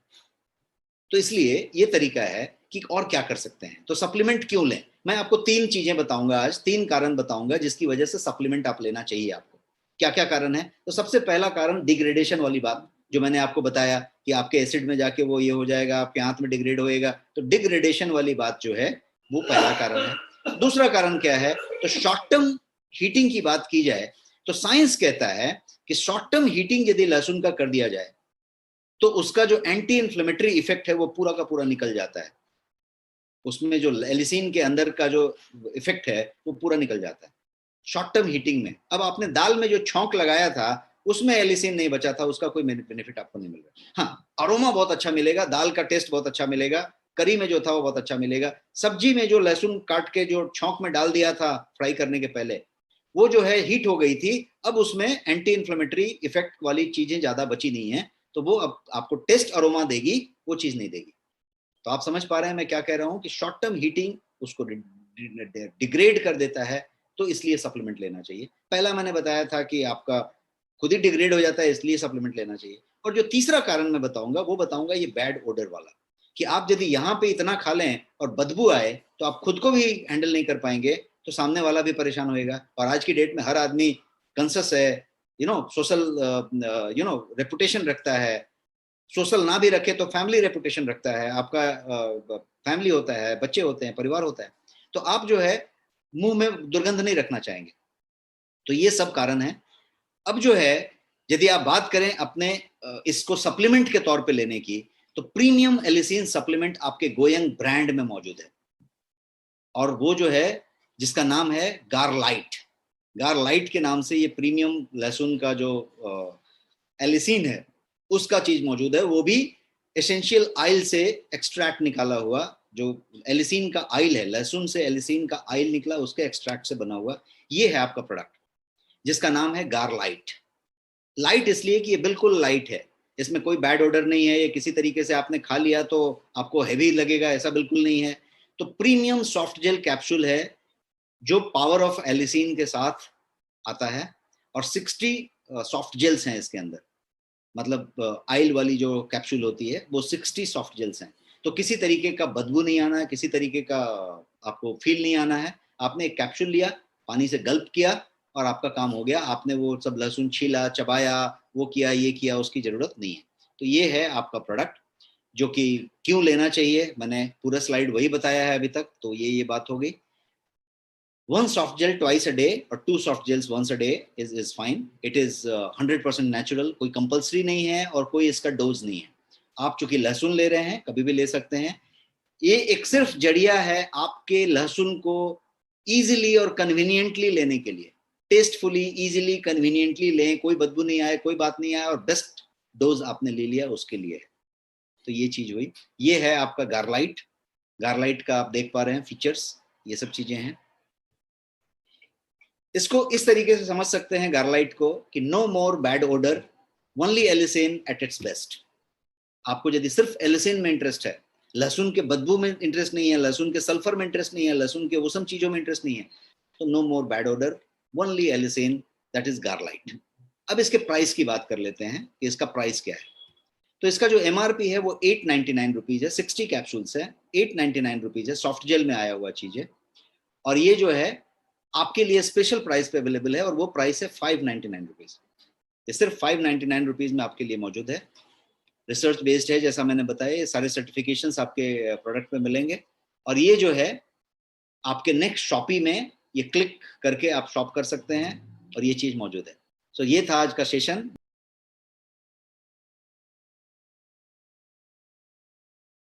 Speaker 1: तो इसलिए ये तरीका है कि और क्या कर सकते हैं। तो सप्लीमेंट क्यों लें, मैं आपको 3 चीजें बताऊंगा आज, 3 कारण बताऊंगा जिसकी वजह से सप्लीमेंट आप लेना चाहिए आपको। क्या क्या कारण है? तो सबसे पहला कारण डिग्रेडेशन वाली बात, जो मैंने आपको बताया कि आपके एसिड में जाके वो ये हो जाएगा, आपके हाथ में डिग्रेड होएगा, तो डिग्रेडेशन वाली बात जो है वो पहला कारण है। दूसरा कारण क्या है? तो शॉर्ट टर्म हीटिंग की बात की जाए तो साइंस कहता है कि शॉर्ट टर्म हीटिंग यदि लहसुन का कर दिया जाए तो उसका जो एंटी इन्फ्लेमेटरी इफेक्ट है वो पूरा का पूरा निकल जाता है। उसमें जो एलिसिन के अंदर का जो इफेक्ट है वो पूरा निकल जाता है शॉर्ट टर्म हीटिंग में। अब आपने दाल में जो छौंक लगाया था उसमें एलिसिन नहीं बचा था, उसका कोई बेनिफिट आपको नहीं मिल रहा। हाँ, अरोमा बहुत अच्छा मिलेगा, दाल का टेस्ट बहुत अच्छा मिलेगा, करी में जो था वो बहुत अच्छा मिलेगा। सब्जी में जो लहसुन काट के जो छौंक में डाल दिया था फ्राई करने के पहले, वो जो है हीट हो गई थी, अब उसमें एंटी इन्फ्लेमेटरी इफेक्ट वाली चीजें ज्यादा बची नहीं है, तो वो अब आपको टेस्ट अरोमा देगी, वो चीज नहीं देगी। तो आप समझ पा रहे हैं मैं क्या कह रहा हूं कि शॉर्ट टर्म हीटिंग उसको डिग्रेड कर देता है, तो इसलिए सप्लीमेंट लेना चाहिए। पहला मैंने बताया था कि आपका खुद ही डिग्रेड हो जाता है, इसलिए सप्लीमेंट लेना चाहिए। और जो तीसरा कारण मैं बताऊंगा वो बताऊंगा ये बैड ओडर वाला, कि आप यदि यहाँ पे इतना खा लें और बदबू आए तो आप खुद को भी हैंडल नहीं कर पाएंगे, तो सामने वाला भी परेशान होएगा। और आज की डेट में हर आदमी कॉन्शियस है, सोशल रेपुटेशन रखता है। सोशल ना भी रखे तो फैमिली रेपुटेशन रखता है, आपका फैमिली होता है, बच्चे होते हैं, परिवार होता है, तो आप जो है मुंह में दुर्गंध नहीं रखना चाहेंगे। तो ये सब कारण है। अब जो है यदि आप बात करें अपने इसको सप्लीमेंट के तौर पे लेने की, तो प्रीमियम एलिसिन सप्लीमेंट आपके गोयंग ब्रांड में मौजूद है, और वो जो है जिसका नाम है गारलाइट। गारलाइट के नाम से ये प्रीमियम लहसुन का जो एलिसिन है उसका चीज मौजूद है, वो भी एसेंशियल ऑयल से एक्सट्रैक्ट निकाला हुआ। जो एलिसिन का ऑयल है, लहसुन से एलिसिन का ऑयल निकला, उसके एक्सट्रैक्ट से बना हुआ ये है आपका प्रोडक्ट, जिसका नाम है गारलाइट। लाइट इसलिए कि ये बिल्कुल लाइट है, इसमें कोई बैड ऑर्डर नहीं है, ये किसी तरीके से आपने खा लिया तो आपको हैवी लगेगा, ऐसा बिल्कुल नहीं है। तो प्रीमियम सॉफ्ट जेल कैप्सूल है जो पावर ऑफ एलिसिन के साथ आता है, और 60 सॉफ्ट जेल्स हैं इसके अंदर। मतलब आयल वाली जो कैप्सूल होती है वो 60 सॉफ्ट जेल्स हैं। तो किसी तरीके का बदबू नहीं आना है, किसी तरीके का आपको फील नहीं आना है। आपने एक कैप्सूल लिया, पानी से गल्प किया, और आपका काम हो गया। आपने वो सब लहसुन छीला, चबाया, वो किया, ये किया, उसकी जरूरत नहीं है। तो ये है आपका प्रोडक्ट, जो कि क्यों लेना चाहिए मैंने पूरा स्लाइड वही बताया है अभी तक। तो ये बात हो गई। 1 soft gel twice a day or 2 soft gels once a day is fine. It is 100% natural, कोई कंपल्सरी नहीं है और कोई इसका डोज नहीं है। आप चूंकि लहसुन ले रहे हैं कभी भी ले सकते हैं। ये एक सिर्फ जरिया है आपके लहसुन को इजीली और कन्वीनियंटली लेने के लिए। टेस्टफुली, इजीली, कन्वीनियंटली लें, कोई बदबू नहीं आए, कोई बात नहीं आए, और बेस्ट डोज आपने ले लिया उसके लिए है। तो ये चीज हुई। ये है आपका गारलाइट। गारलाइट का आप देख पा रहे हैं फीचर्स, ये सब चीजें हैं। इसको इस तरीके से समझ सकते हैं गारलाइट को कि no more bad odour, only allicin at its best. आपको यदि सिर्फ एलिसिन में इंटरेस्ट है, लहसुन के बदबू में इंटरेस्ट नहीं है, लहसुन के सल्फर में इंटरेस्ट नहीं है, लहसुन के वो सब चीजों में इंटरेस्ट नहीं है, तो no more bad odour, only allicin, that is गारलाइट। अब इसके प्राइस की बात कर लेते हैं कि इसका प्राइस क्या है। तो इसका जो एमआरपी है वो 899 रुपीज है। 60 कैप्सूल्स है, 899 रुपीज है। सॉफ्ट जेल में आया हुआ चीज है। और ये जो है आपके लिए स्पेशल प्राइस पे अवेलेबल है, और वो प्राइस है 599 रुपीज। ये सिर्फ 599 रुपीज में आपके लिए मौजूद है। रिसर्च बेस्ड है, जैसा मैंने बताया, ये सारे सर्टिफिकेशंस आपके प्रोडक्ट में मिलेंगे। और ये जो है आपके नेक्स्ट शॉपी में ये क्लिक करके आप शॉप कर सकते हैं, और ये चीज मौजूद है। सो ये था आज का सेशन।